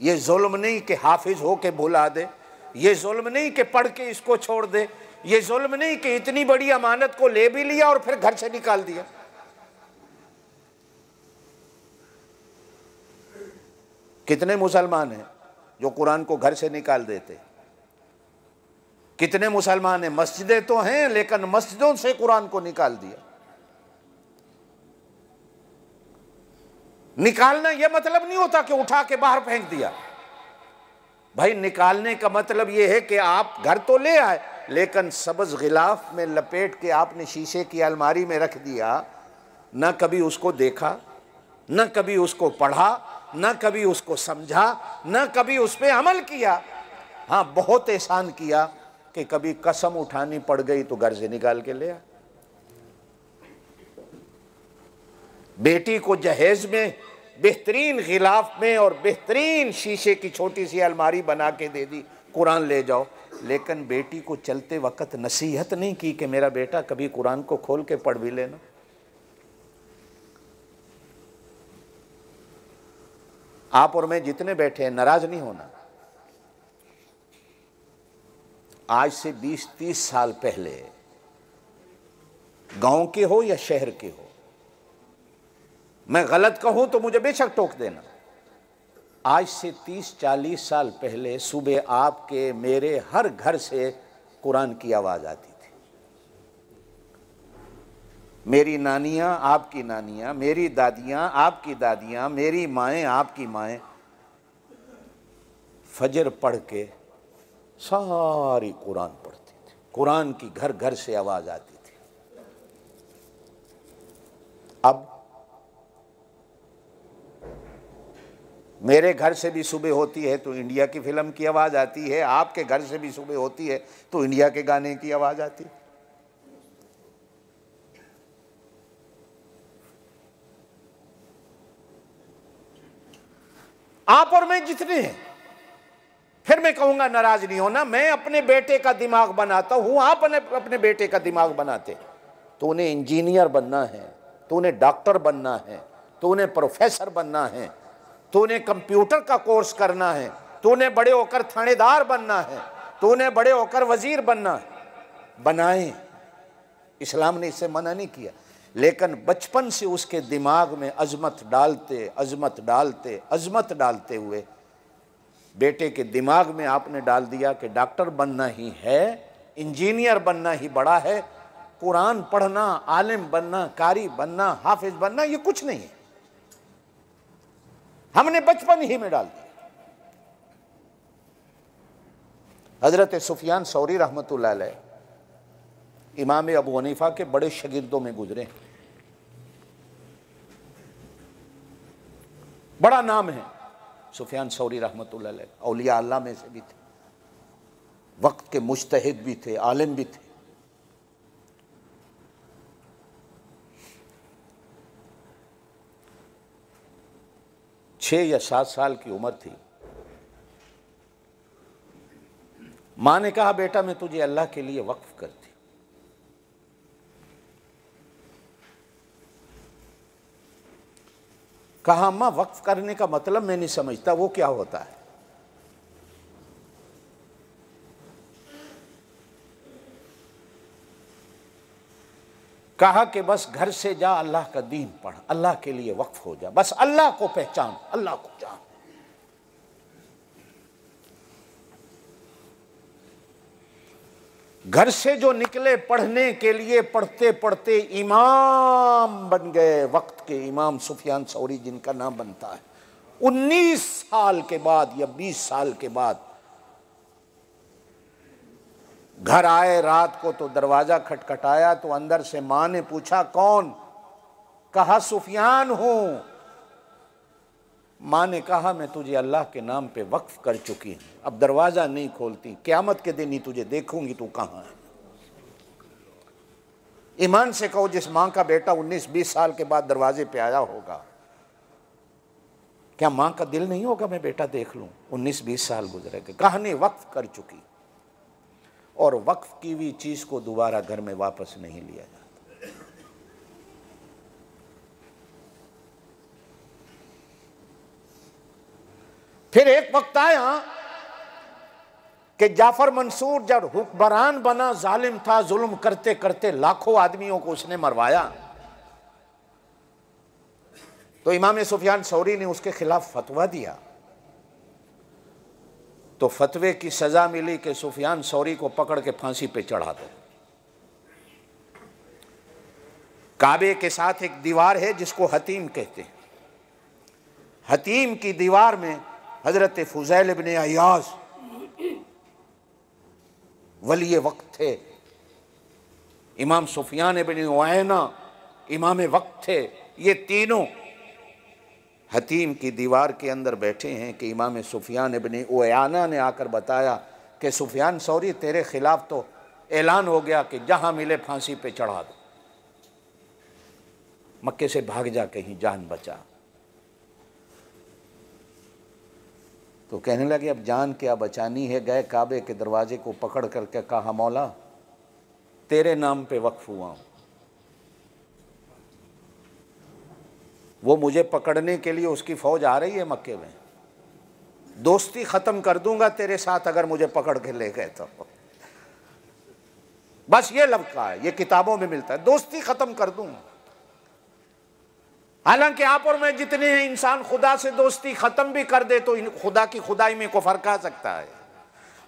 ये जुल्म नहीं कि हाफिज हो के भुला दे, ये जुल्म नहीं कि पढ़ के इसको छोड़ दे, ये जुल्म नहीं कि इतनी बड़ी अमानत को ले भी लिया और फिर घर से निकाल दिया। कितने मुसलमान हैं जो कुरान को घर से निकाल देते? कितने मुसलमान हैं, मस्जिदें तो हैं लेकिन मस्जिदों से कुरान को निकाल दिया। निकालना यह मतलब नहीं होता कि उठा के बाहर फेंक दिया। भाई निकालने का मतलब यह है कि आप घर तो ले आए लेकिन सब्ज गिलाफ में लपेट के आपने शीशे की अलमारी में रख दिया। न कभी उसको देखा, न कभी उसको पढ़ा, न कभी उसको समझा, न कभी उस पर अमल किया। हाँ, बहुत एहसान किया कि कभी कसम उठानी पड़ गई तो घर से निकाल के ले आए। बेटी को जहेज में बेहतरीन गिलाफ में और बेहतरीन शीशे की छोटी सी अलमारी बना के दे दी, कुरान ले जाओ। लेकिन बेटी को चलते वक्त नसीहत नहीं की कि मेरा बेटा कभी कुरान को खोल के पढ़ भी लेना। आप और मैं जितने बैठे हैं, नाराज नहीं होना। आज से 20-30 साल पहले, गांव के हो या शहर के हो, मैं गलत कहूं तो मुझे बेशक टोक देना। आज से 30-40 साल पहले सुबह आपके मेरे हर घर से कुरान की आवाज आती थी। मेरी नानियां आपकी नानियां, मेरी दादियां आपकी दादियां, मेरी माएँ आपकी माएँ फजर पढ़ के सारी कुरान पढ़ती थी। कुरान की घर घर से आवाज आती थी। अब मेरे घर से भी सुबह होती है तो इंडिया की फिल्म की आवाज आती है, आपके घर से भी सुबह होती है तो इंडिया के गाने की आवाज आती है। आप और मैं जितने हैं, फिर मैं कहूंगा नाराज नहीं होना, मैं अपने बेटे का दिमाग बनाता हूं, आप अपने बेटे का दिमाग बनाते। तो उन्हें इंजीनियर बनना है, तो उन्हें डॉक्टर बनना है, तो उन्हें प्रोफेसर बनना है, तो उन्हें कंप्यूटर का कोर्स करना है, तो उन्हें बड़े होकर थानेदार बनना है, तो उन्हें बड़े होकर वजीर बनना है। बनाएं, इस्लाम ने इससे मना नहीं किया, लेकिन बचपन से उसके दिमाग में अजमत डालते अजमत डालते अजमत डालते हुए बेटे के दिमाग में आपने डाल दिया कि डॉक्टर बनना ही है, इंजीनियर बनना ही बड़ा है, कुरान पढ़ना, आलिम बनना, कारी बनना, हाफिज बनना ये कुछ नहीं है। हमने बचपन ही में डाल दिया। हजरत सुफियान सौरी रहमतुल्लाह अलैह इमाम अबू हनीफा के बड़े शागिर्दों में गुजरे, बड़ा नाम है सुफियान सौरी रहमतुल्लाह अलैह, औलिया अल्लाह में से भी थे, वक्त के मुज्तहिद भी थे, आलिम भी थे। छह या 7 साल की उम्र थी, मां ने कहा बेटा मैं तुझे अल्लाह के लिए वक्फ करती। कहा अम्मा वक्फ करने का मतलब मैं नहीं समझता, वो क्या होता है? कहा कि बस घर से जा, अल्लाह का दीन पढ़, अल्लाह के लिए वक्फ हो जा, बस अल्लाह को पहचान, अल्लाह को जान। घर से जो निकले पढ़ने के लिए, पढ़ते पढ़ते इमाम बन गए, वक्त के इमाम सुफियान सौरी जिनका नाम बनता है। 19 साल के बाद या 20 साल के बाद घर आए, रात को तो दरवाजा खटखटाया तो अंदर से मां ने पूछा कौन? कहा सुफियान हूं। मां ने कहा मैं तुझे अल्लाह के नाम पे वक्फ कर चुकी हूं, अब दरवाजा नहीं खोलती, क़यामत के दिन ही तुझे देखूंगी, तू कहां है। ईमान से कहो, जिस मां का बेटा 19-20 साल के बाद दरवाजे पे आया होगा, क्या मां का दिल नहीं होगा मैं बेटा देख लूं? 19-20 साल गुजरे गए, कहा नहीं वक्फ कर चुकी। और वक्फ की हुई चीज को दोबारा घर में वापस नहीं लिया जाता। फिर एक वक्त आया कि जाफर मंसूर जब हुक्मरान बना, जालिम था, जुल्म करते करते लाखों आदमियों को उसने मरवाया, तो इमाम सुफियान सौरी ने उसके खिलाफ फतवा दिया। तो फतवे की सजा मिली कि सुफियान सौरी को पकड़ के फांसी पे चढ़ा दो। काबे के साथ एक दीवार है जिसको हतीम कहते हैं, हतीम की दीवार में हजरत फुजैल इब्ने अयाज वली वक्त थे, इमाम सुफियान इब्ने उयैना इमाम वक्त थे, ये तीनों हतीम की दीवार के अंदर बैठे हैं कि इमाम सुफियान इब्ने उयैना ने आकर बताया कि सुफियान सौरी तेरे खिलाफ तो ऐलान हो गया कि जहां मिले फांसी पे चढ़ा दो, मक्के से भाग जा, कहीं जान बचा। तो कहने लगे अब जान क्या बचानी है। गए काबे के दरवाजे को पकड़ करके कहा मौला तेरे नाम पे वक्फ हुआ हूं। वो मुझे पकड़ने के लिए उसकी फौज आ रही है मक्के में, दोस्ती खत्म कर दूंगा तेरे साथ अगर मुझे पकड़ के ले गए तो। बस ये लफ्ज़ है, ये किताबों में मिलता है, दोस्ती खत्म कर दूंगा। हालांकि आप और मैं जितने हैं, इंसान खुदा से दोस्ती खत्म भी कर दे तो खुदा की खुदाई में कुफर कर सकता है।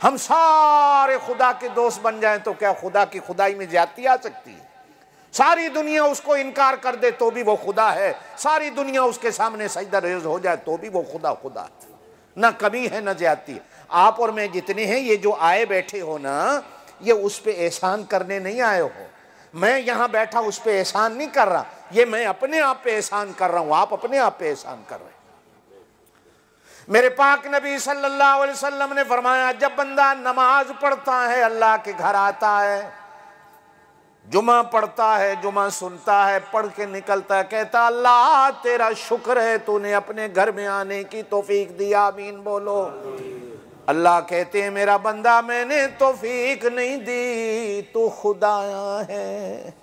हम सारे खुदा के दोस्त बन जाएं तो क्या खुदा की खुदाई में ज्यादती आ सकती है? सारी दुनिया उसको इनकार कर दे तो भी वो खुदा है, सारी दुनिया उसके सामने सजदा रेज़ हो जाए तो भी वो खुदा खुदा है। ना कमी है ना ज्यादती। आप और मैं जितने हैं, ये जो आए बैठे हो ना, ये उस पे एहसान करने नहीं आए हो। मैं यहां बैठा उस पे एहसान नहीं कर रहा, ये मैं अपने आप पे एहसान कर रहा हूं, आप अपने आप पे एहसान कर रहे हैं। मेरे पाक नबी सल्लल्लाहु अलैहि वसल्लम ने फरमाया, जब बंदा नमाज पढ़ता है, अल्लाह के घर आता है, जुमा पढ़ता है, जुमा सुनता है, पढ़ के निकलता है, कहता अल्लाह तेरा शुक्र है तूने अपने घर में आने की तौफीक दी, आमीन बोलो। अल्लाह कहते हैं मेरा बंदा मैंने तौफीक नहीं दी, तू खुदाया है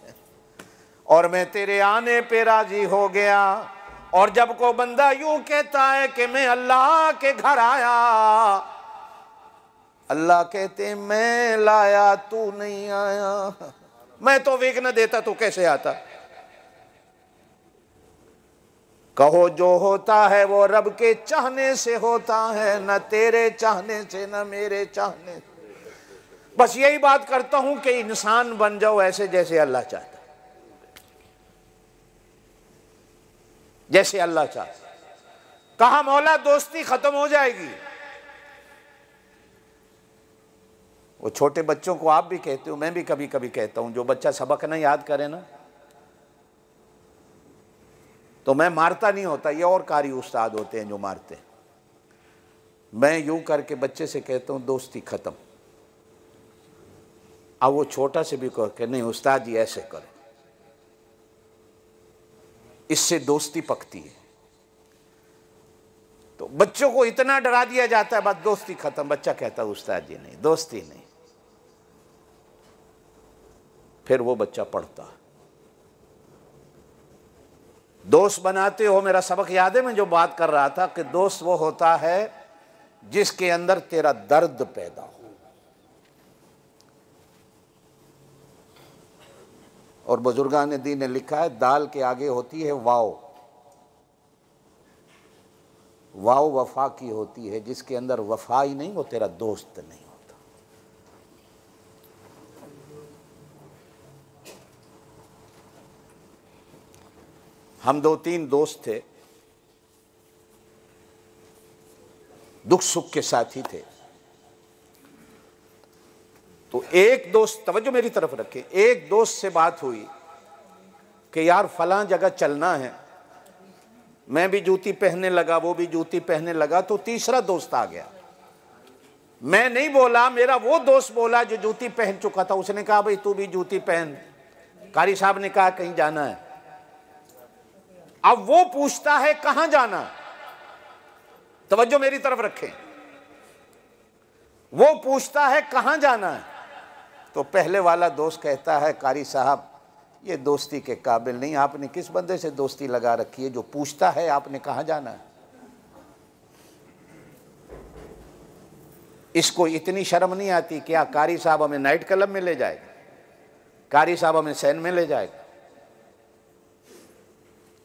और मैं तेरे आने पे राजी हो गया। और जब को बंदा यूं कहता है कि मैं अल्लाह के घर आया, अल्लाह कहते हैं मैं लाया तू नहीं आया। मैं तौफीक न देता तो कैसे आता? कहो जो होता है वो रब के चाहने से होता है, न तेरे चाहने से न मेरे चाहने से। बस यही बात करता हूं कि इंसान बन जाओ ऐसे जैसे अल्लाह चाहता, जैसे अल्लाह चाहता। कहा मौला दोस्ती खत्म हो जाएगी। वो छोटे बच्चों को आप भी कहते हो, मैं भी कभी कभी कहता हूं, जो बच्चा सबक ना याद करे ना तो मैं मारता नहीं होता, ये और कारी उस्ताद होते हैं जो मारते हैं। मैं यूं करके बच्चे से कहता हूं दोस्ती खत्म। अब वो छोटा से भी कह के नहीं उस्ताद जी ऐसे करो, इससे दोस्ती पकती है। तो बच्चों को इतना डरा दिया जाता है, बस दोस्ती खत्म। बच्चा कहता है उस्ताद जी नहीं, दोस्ती नहीं। फिर वो बच्चा पढ़ता। दोस्त बनाते हो, मेरा सबक याद है मैं जो बात कर रहा था कि दोस्त वो होता है जिसके अंदर तेरा दर्द पैदा हो। और बुजुर्गान दीन ने लिखा है दाल के आगे होती है वाव, वाव वफा की होती है, जिसके अंदर वफा ही नहीं वो तेरा दोस्त नहीं होता। हम दो तीन दोस्त थे, दुख सुख के साथी थे। तो एक दोस्त, तवज्जो मेरी तरफ रखे, एक दोस्त से बात हुई कि यार फलां जगह चलना है। मैं भी जूती पहनने लगा, वो भी जूती पहनने लगा, तो तीसरा दोस्त आ गया। मैं नहीं बोला, मेरा वो दोस्त बोला जो जूती पहन चुका था। उसने कहा भाई तू भी जूती पहन। कारी साहब ने कहा कहीं जाना है। अब वो पूछता है कहां जाना, तवज्जो मेरी तरफ रखें, वो पूछता है कहां जाना है। तो पहले वाला दोस्त कहता है कारी साहब ये दोस्ती के काबिल नहीं, आपने किस बंदे से दोस्ती लगा रखी है जो पूछता है आपने कहां जाना है। इसको इतनी शर्म नहीं आती क्या कारी साहब हमें नाइट क्लब में ले जाएगा, कारी साहब हमें सैन में ले जाएगा।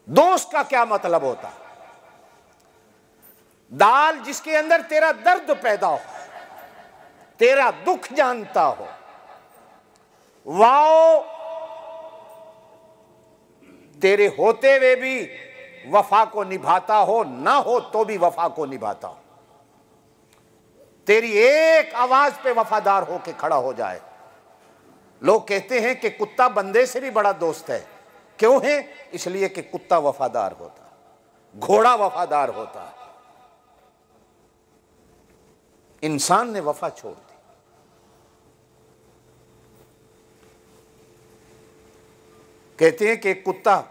दोस्त का क्या मतलब होता? दाल जिसके अंदर तेरा दर्द पैदा हो, तेरा दुख जानता हो, वाओ तेरे होते हुए भी वफा को निभाता हो, ना हो तो भी वफा को निभाता हो, तेरी एक आवाज पे वफादार होके खड़ा हो जाए। लोग कहते हैं कि कुत्ता बंदे से भी बड़ा दोस्त है। क्यों है? इसलिए कि कुत्ता वफादार होता, घोड़ा वफादार होता, इंसान ने वफा छोड़ दी। कहते हैं कि कुत्ता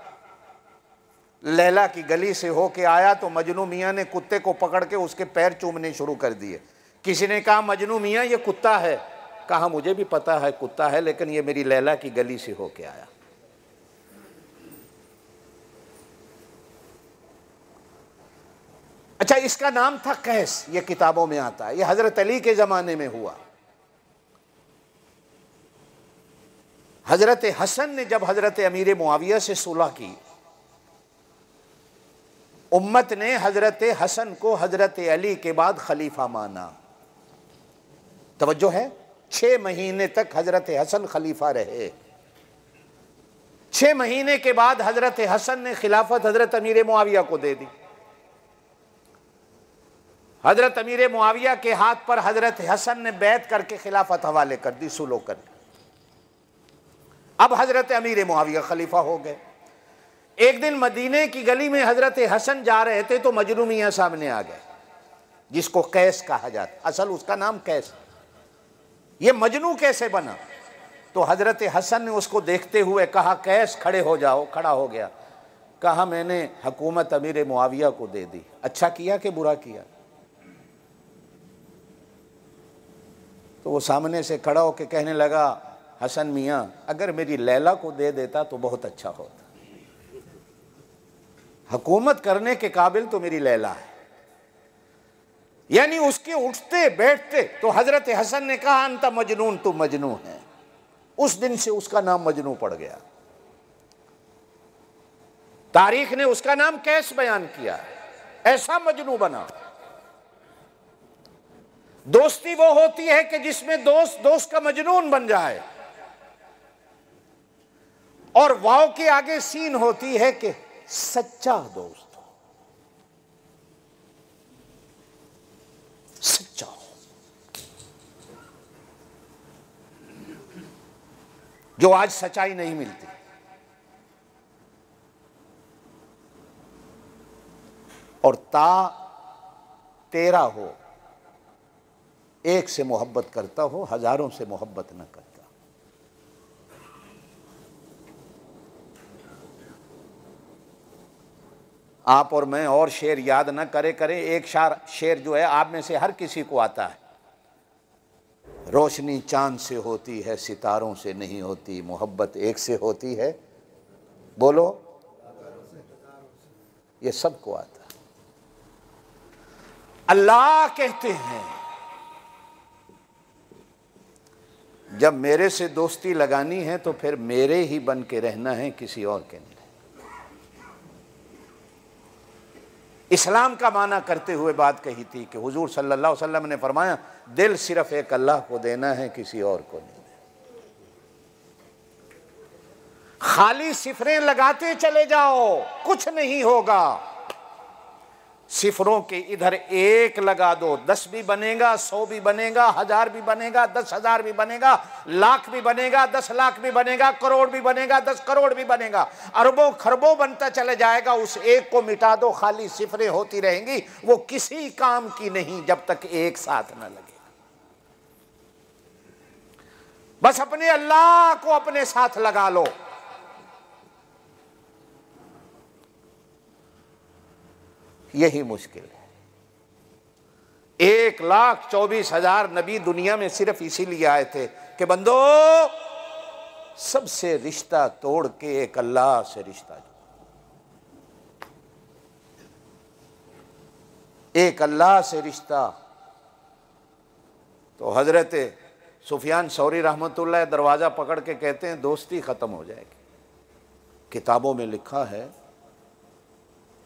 लैला की गली से होके आया तो मजनू मियां ने कुत्ते को पकड़ के उसके पैर चूमने शुरू कर दिए। किसी ने कहा मजनू मियां ये कुत्ता है, कहा मुझे भी पता है कुत्ता है, लेकिन ये मेरी लैला की गली से होके आया। अच्छा, इसका नाम था कैस, ये किताबों में आता है, ये हजरत अली के जमाने में हुआ। हजरत हसन ने जब हजरत अमीर मुआविया से सुलह की उम्मत ने हजरत हसन को हजरत अली के बाद खलीफा माना। तवज्जो है, 6 महीने तक हजरत हसन खलीफा रहे। 6 महीने के बाद हजरत हसन ने खिलाफत हजरत अमीर मुआविया को दे दी। हजरत अमीर मुआविया के हाथ पर हजरत हसन ने बैत करके खिलाफत हवाले कर दी, सुलो कर दी। अब हजरत अमीर मुआविया खलीफा हो गए। एक दिन मदीने की गली में हजरत हसन जा रहे थे तो मजनू मियां सामने आ गए, जिसको कैस कहा जाता, असल उसका नाम कैस। ये मजनू कैसे बना? तो हजरत हसन ने उसको देखते हुए कहा, कैस खड़े हो जाओ। खड़ा हो गया। कहा, मैंने हुकूमत अमीर मुआविया को दे दी। अच्छा किया कि बुरा किया? तो वो सामने से खड़ा होकर कहने लगा, हसन मियाँ, अगर मेरी लैला को दे देता तो बहुत अच्छा होता। हुकूमत करने के काबिल तो मेरी लैला है। यानी उसके उठते बैठते तो हजरत हसन ने कहा, अंता मजनून, तू मजनू है। उस दिन से उसका नाम मजनू पड़ गया। तारीख ने उसका नाम कैस बयान किया, ऐसा मजनू बना। दोस्ती वो होती है कि जिसमें दोस्त दोस्त का मजनून बन जाए, और वाव के आगे सीन होती है कि सच्चा दोस्त हो, सच्चा हो, जो आज सच्चाई नहीं मिलती। और ता तेरा हो, एक से मोहब्बत करता हो, हजारों से मोहब्बत न करता। आप और मैं और शेर याद न करें, एक शेर जो है आप में से हर किसी को आता है। रोशनी चांद से होती है, सितारों से नहीं होती, मोहब्बत एक से होती है, बोलो, ये सबको आता है। अल्लाह कहते हैं, जब मेरे से दोस्ती लगानी है तो फिर मेरे ही बन के रहना है, किसी और के नहीं। इस्लाम का माना करते हुए बात कही थी कि हुजूर सल्लल्लाहु अलैहि वसल्लम ने फरमाया, दिल सिर्फ एक अल्लाह को देना है, किसी और को नहीं। खाली सिफरें लगाते चले जाओ, कुछ नहीं होगा। सिफरों के इधर एक लगा दो, 10 भी बनेगा, 100 भी बनेगा, 1000 भी बनेगा, 10,000 भी बनेगा, लाख भी बनेगा, 10 लाख भी बनेगा, करोड़ भी बनेगा, 10 करोड़ भी बनेगा, अरबों खरबों बनता चले जाएगा। उस एक को मिटा दो, खाली सिफरें होती रहेंगी, वो किसी काम की नहीं जब तक एक साथ न लगे। बस अपने अल्लाह को अपने साथ लगा लो। यही मुश्किल है। 1,24,000 नबी दुनिया में सिर्फ इसीलिए आए थे कि बंदो, सबसे रिश्ता तोड़ के एक अल्लाह से रिश्ता जोड़ो, एक अल्लाह से रिश्ता। तो हजरत सुफियान सौरी रहमतुल्लाह दरवाजा पकड़ के कहते हैं, दोस्ती खत्म हो जाएगी। किताबों में लिखा है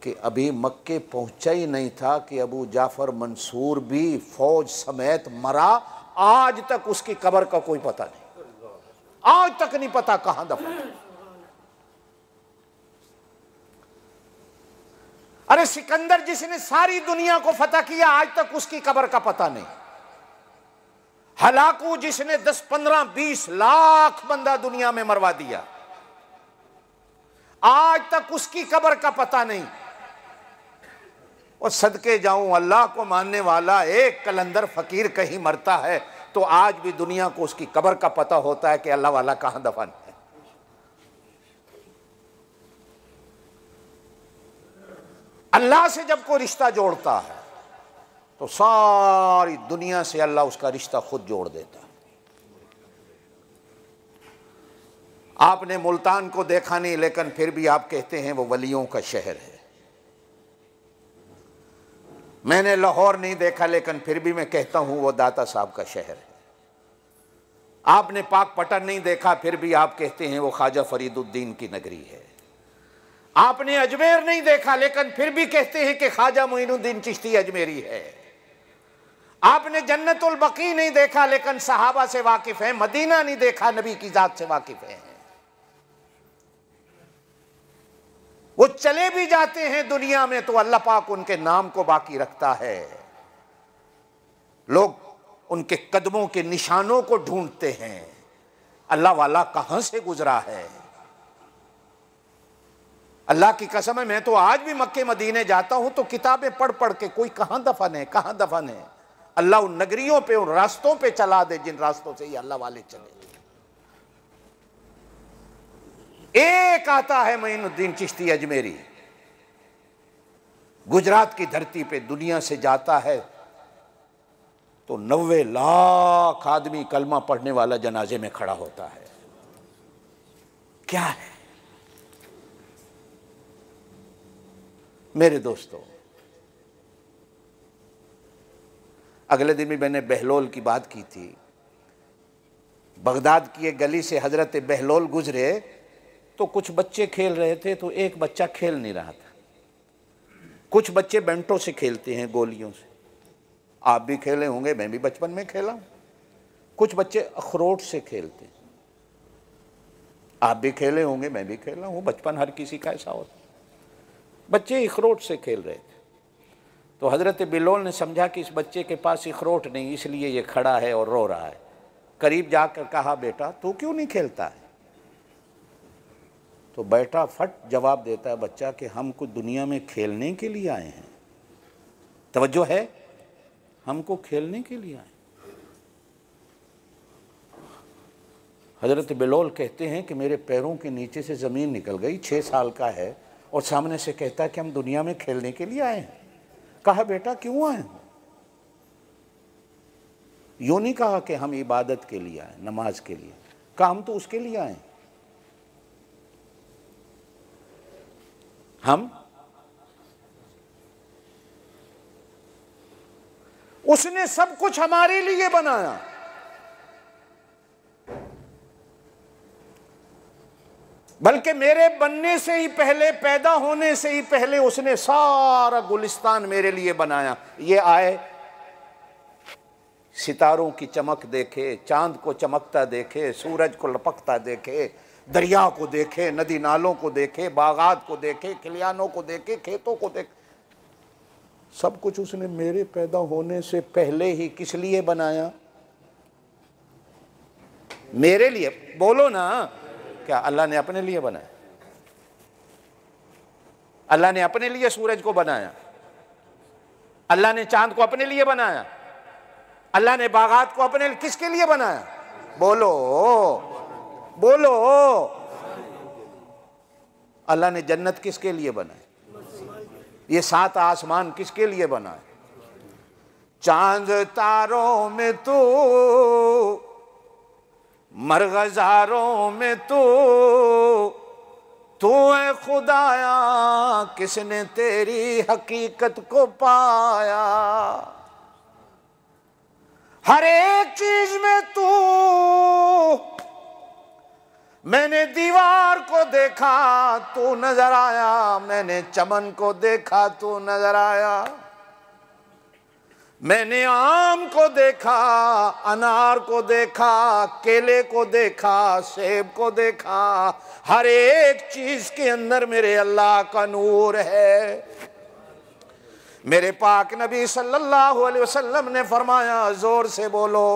कि अभी मक्के पहुंचा ही नहीं था कि अबू जाफर मंसूर भी फौज समेत मरा। आज तक उसकी कब्र का कोई पता नहीं, आज तक नहीं पता कहां दफन। अरे सिकंदर जिसने सारी दुनिया को फतह किया, आज तक उसकी कब्र का पता नहीं। हलाकू जिसने 10, 15, 20 लाख बंदा दुनिया में मरवा दिया, आज तक उसकी कब्र का पता नहीं। और सदके जाऊं, अल्लाह को मानने वाला एक कलंदर फकीर कहीं मरता है तो आज भी दुनिया को उसकी कब्र का पता होता है कि अल्लाह वाला कहां दफन है। अल्लाह से जब कोई रिश्ता जोड़ता है तो सारी दुनिया से अल्लाह उसका रिश्ता खुद जोड़ देता है। आपने मुल्तान को देखा नहीं, लेकिन फिर भी आप कहते हैं वो वलियों का शहर है। मैंने लाहौर नहीं देखा, लेकिन फिर भी मैं कहता हूं वो दाता साहब का शहर है। आपने पाक पटन नहीं देखा, फिर भी आप कहते हैं वो ख्वाजा फरीदुद्दीन की नगरी है। आपने अजमेर नहीं देखा लेकिन फिर भी कहते हैं कि ख्वाजा मोइनुद्दीन चिश्ती अजमेरी है। आपने जन्नतुल बकी नहीं देखा लेकिन सहाबा से वाकिफ है। मदीना नहीं देखा, नबी की जात से वाकिफ है। वो चले भी जाते हैं दुनिया में तो अल्लाह पाक उनके नाम को बाकी रखता है। लोग उनके कदमों के निशानों को ढूंढते हैं, अल्लाह वाला कहां से गुजरा है। अल्लाह की कसम है, मैं तो आज भी मक्के मदीने जाता हूं तो किताबें पढ़ पढ़ के कोई कहां दफन है, कहां दफन है। अल्लाह उन नगरियों पे, उन रास्तों पे चला दे जिन रास्तों से ये अल्लाह वाले चले। एक आता है मोइनुद्दीन चिश्ती अजमेरी, गुजरात की धरती पे दुनिया से जाता है तो 90 लाख आदमी कलमा पढ़ने वाला जनाजे में खड़ा होता है। क्या है मेरे दोस्तों। अगले दिन भी मैंने बहलोल की बात की थी। बगदाद की एक गली से हजरत बहलोल गुजरे तो कुछ बच्चे खेल रहे थे, तो एक बच्चा खेल नहीं रहा था। कुछ बच्चे बेंटों से खेलते हैं, गोलियों से, आप भी खेले होंगे, मैं भी बचपन में खेला हूं। कुछ बच्चे अखरोट से खेलते हैं, आप भी खेले होंगे, मैं भी खेला हूं। बचपन हर किसी का ऐसा होता। बच्चे अखरोट से खेल रहे थे तो हजरत बिलोल ने समझा कि इस बच्चे के पास अखरोट नहीं, इसलिए ये खड़ा है और रो रहा है। करीब जाकर कहा, बेटा तू क्यों नहीं खेलता है? तो बेटा फट जवाब देता है बच्चा कि हमको दुनिया में खेलने के लिए आए हैं। तवज्जो है, हमको खेलने के लिए आए। हजरत बिलोल कहते हैं कि मेरे पैरों के नीचे से ज़मीन निकल गई। 6 साल का है और सामने से कहता है कि हम दुनिया में खेलने के लिए आए हैं। कहा, बेटा क्यों आए हो? यूं नहीं कहा कि हम इबादत के लिए आए, नमाज के लिए। कहा हम तो उसके लिए आए। हम उसने सब कुछ हमारे लिए बनाया। बल्कि मेरे बनने से ही पहले, पैदा होने से ही पहले उसने सारा गुलिस्तान मेरे लिए बनाया। ये आए, सितारों की चमक देखे, चांद को चमकता देखे, सूरज को लपकता देखे, दरिया को देखे, नदी नालों को देखे, बागात को देखे, खलियानों को देखे, खेतों को देखे। सब कुछ उसने मेरे पैदा होने से पहले ही किस लिए बनाया? मेरे लिए। बोलो ना, क्या अल्लाह ने अपने लिए बनाया? अल्लाह ने अपने लिए सूरज को बनाया? अल्लाह ने चांद को अपने लिए बनाया? अल्लाह ने बागात को अपने लिए, किसके लिए बनाया? बोलो बोलो। अल्लाह ने जन्नत किसके लिए बनाई? ये 7 आसमान किसके लिए बनाए? चांद तारों में तू, मरगजारों में तू है खुदाया, किसने तेरी हकीकत को पाया। हर एक चीज में तू, मैंने दीवार को देखा तू नजर आया, मैंने चमन को देखा तू नजर आया, मैंने आम को देखा, अनार को देखा, केले को देखा, सेब को देखा। हर एक चीज के अंदर मेरे अल्लाह का नूर है। मेरे पाक नबी सल्लल्लाहु अलैहि वसल्लम ने फरमाया, जोर से बोलो,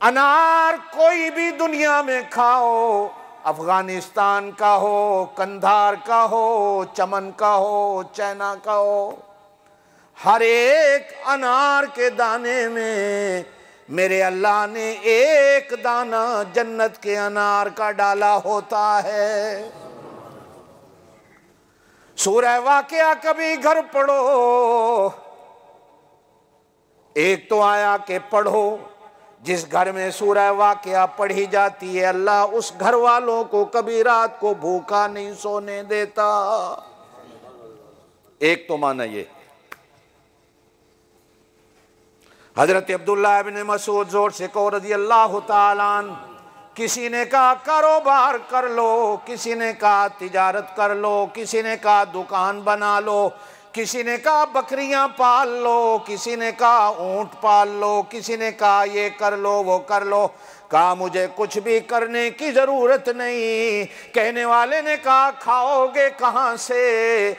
अनार कोई भी दुनिया में खाओ, अफगानिस्तान का हो, कंधार का हो, चमन का हो, चाइना का हो, हर एक अनार के दाने में मेरे अल्लाह ने एक दाना जन्नत के अनार का डाला होता है। सूरह वाक़िया कभी घर पढ़ो, एक तो आया कि पढ़ो, जिस घर में सूरह वाक़िया पढ़ी जाती है अल्लाह उस घर वालों को कभी रात को भूखा नहीं सोने देता। एक तो माना ये। हजरत अब्दुल्लाह इब्न मसूद जोर से कहो रज़ी अल्लाह ताला अन्हु किसी ने कहा कारोबार कर लो, किसी ने कहा तिजारत कर लो, किसी ने कहा दुकान बना लो, किसी ने कहा बकरियां पाल लो, किसी ने कहा ऊंट पाल लो, किसी ने कहा ये कर लो वो कर लो। कहा मुझे कुछ भी करने की जरूरत नहीं। कहने वाले ने कहा खाओगे कहां से?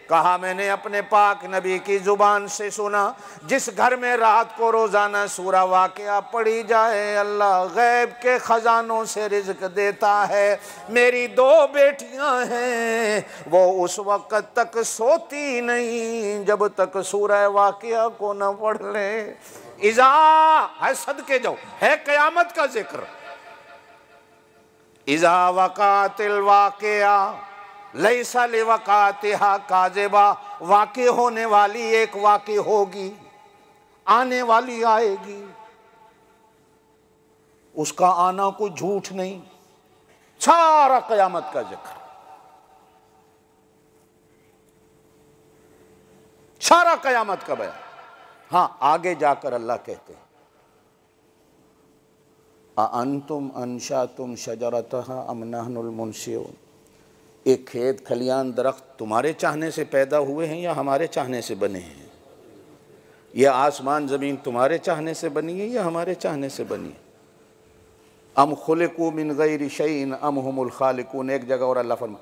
कहा मैंने अपने पाक नबी की जुबान से सुना, जिस घर में रात को रोजाना सूरा वाक़या पढ़ी जाए अल्लाह गैब के खजानों से रिज़्क देता है। मेरी 2 बेटियां हैं, वो उस वक़्त तक सोती नहीं जब तक सूरा वाक़या को न पढ़ ले। इज़ा है सदके जाओ, है क़यामत का जिक्र। इज़ा वक़ातिल वाक़या लैसा लिवक़ातिहा काज़िबा, वाक़े होने वाली एक वाक़े होगी, आने वाली आएगी, उसका आना कोई झूठ नहीं। सारा क़यामत का जिक्र, सारा क़यामत का बयान। हाँ, आगे जाकर अल्लाह कहते हैं अअंतुम अंशातुम शजरतहा अम नहनुल मुनशिऊन। एक खेत खलियान दरख्त तुम्हारे चाहने से पैदा हुए हैं या हमारे चाहने से बने हैं? यह आसमान ज़मीन तुम्हारे चाहने से बनी है या हमारे चाहने से बनी है? अम खुलिकू मिन गैरि शैइन अम हुमुल खालिकून। एक जगह और अल्लाह फरमा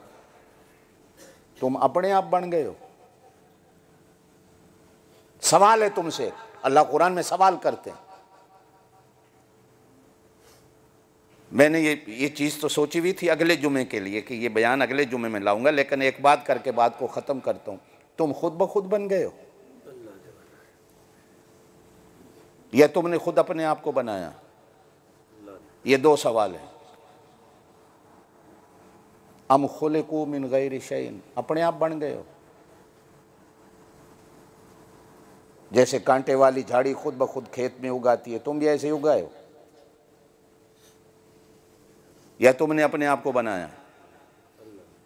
तुम अपने आप बन गए हो। सवाल है तुमसे, अल्लाह कुरान में सवाल करते हैं। मैंने ये चीज़ तो सोची हुई थी अगले जुमे के लिए कि ये बयान अगले जुमे में लाऊंगा, लेकिन एक बात करके बात को ख़त्म करता हूँ। तुम खुद ब खुद बन गए हो या तुमने खुद अपने आप को बनाया? ये 2 सवाल हैं। अम खुलिकू मिन गैरि शैइन, अपने आप बन गए हो। जैसे कांटे वाली झाड़ी खुद ब खुद खेत में उगाती है, तुम भी ऐसे ही उगाए हो या तुमने अपने आप को बनाया?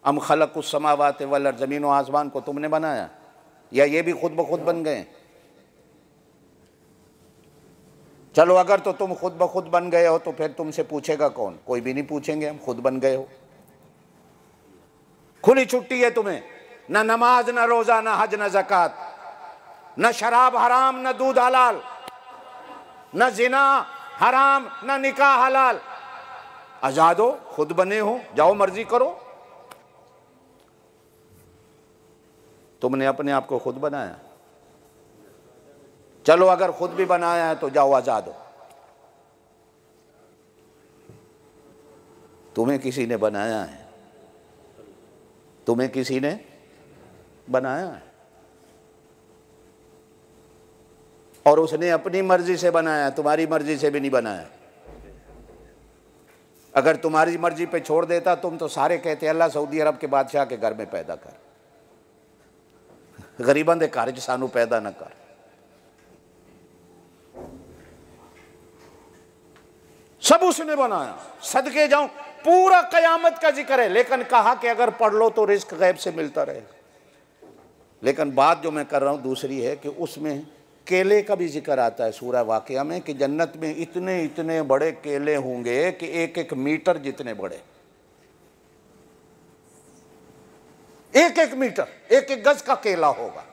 अम खलकुस समावाति वल अर्ज़, ज़मीन व आसमान को तुमने बनाया या ये भी खुद ब खुद बन गए? चलो अगर तो तुम खुद ब खुद बन गए हो तो फिर तुमसे पूछेगा कौन? कोई भी नहीं पूछेंगे, हम खुद बन गए हो। खुली छुट्टी है तुम्हें, न नमाज न रोजा न हज न ज़कात, न शराब हराम न दूध हलाल, न जिना हराम न निकाह हलाल। आजाद हो, खुद बने हो, जाओ मर्जी करो। तुमने अपने आप को खुद बनाया। चलो अगर खुद भी बनाया है तो जाओ आजाद हो। तुम्हें किसी ने बनाया है, तुम्हें किसी ने बनाया है और उसने अपनी मर्जी से बनाया, तुम्हारी मर्जी से भी नहीं बनाया। अगर तुम्हारी मर्जी पे छोड़ देता तुम तो सारे कहते अल्लाह सऊदी अरब के बादशाह के घर में पैदा कर, गरीबां दे घर च सानू पैदा न कर। सब उसने बनाया, सदके जाऊं। पूरा कयामत का जिक्र है, लेकिन कहा कि अगर पढ़ लो तो रिस्क गैब से मिलता रहेगा। लेकिन बात जो मैं कर रहा हूं दूसरी है कि उसमें केले का भी जिक्र आता है सूरह वाक़िया में कि जन्नत में इतने इतने बड़े केले होंगे कि 1-1 मीटर जितने बड़े, 1-1 मीटर, 1-1 गज का केला होगा।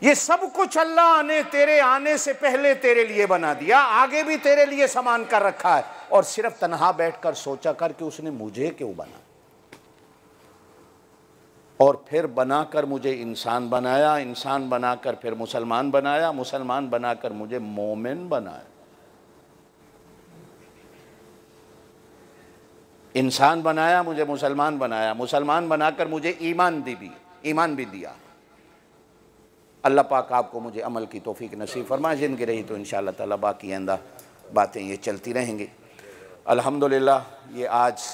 ये सब कुछ अल्लाह ने तेरे आने से पहले तेरे लिए बना दिया, आगे भी तेरे लिए सामान कर रखा है। और सिर्फ तन्हा बैठकर सोचा कर कि उसने मुझे क्यों बना, और फिर बनाकर मुझे इंसान बनाया, इंसान बनाकर फिर मुसलमान बनाया, मुसलमान बनाकर मुझे मोमिन बनाया। इंसान बनाया, मुझे मुसलमान बनाया, मुसलमान बनाकर मुझे ईमान भी दिया। अल्लाह पाक आपको मुझे अमल की तौफीक नसीब फरमाए। ज़िंदगी रही तो इंशाअल्लाह ताला बाकी आइंदा बातें ये चलती रहेंगी। अल्हम्दुलिल्लाह ये आज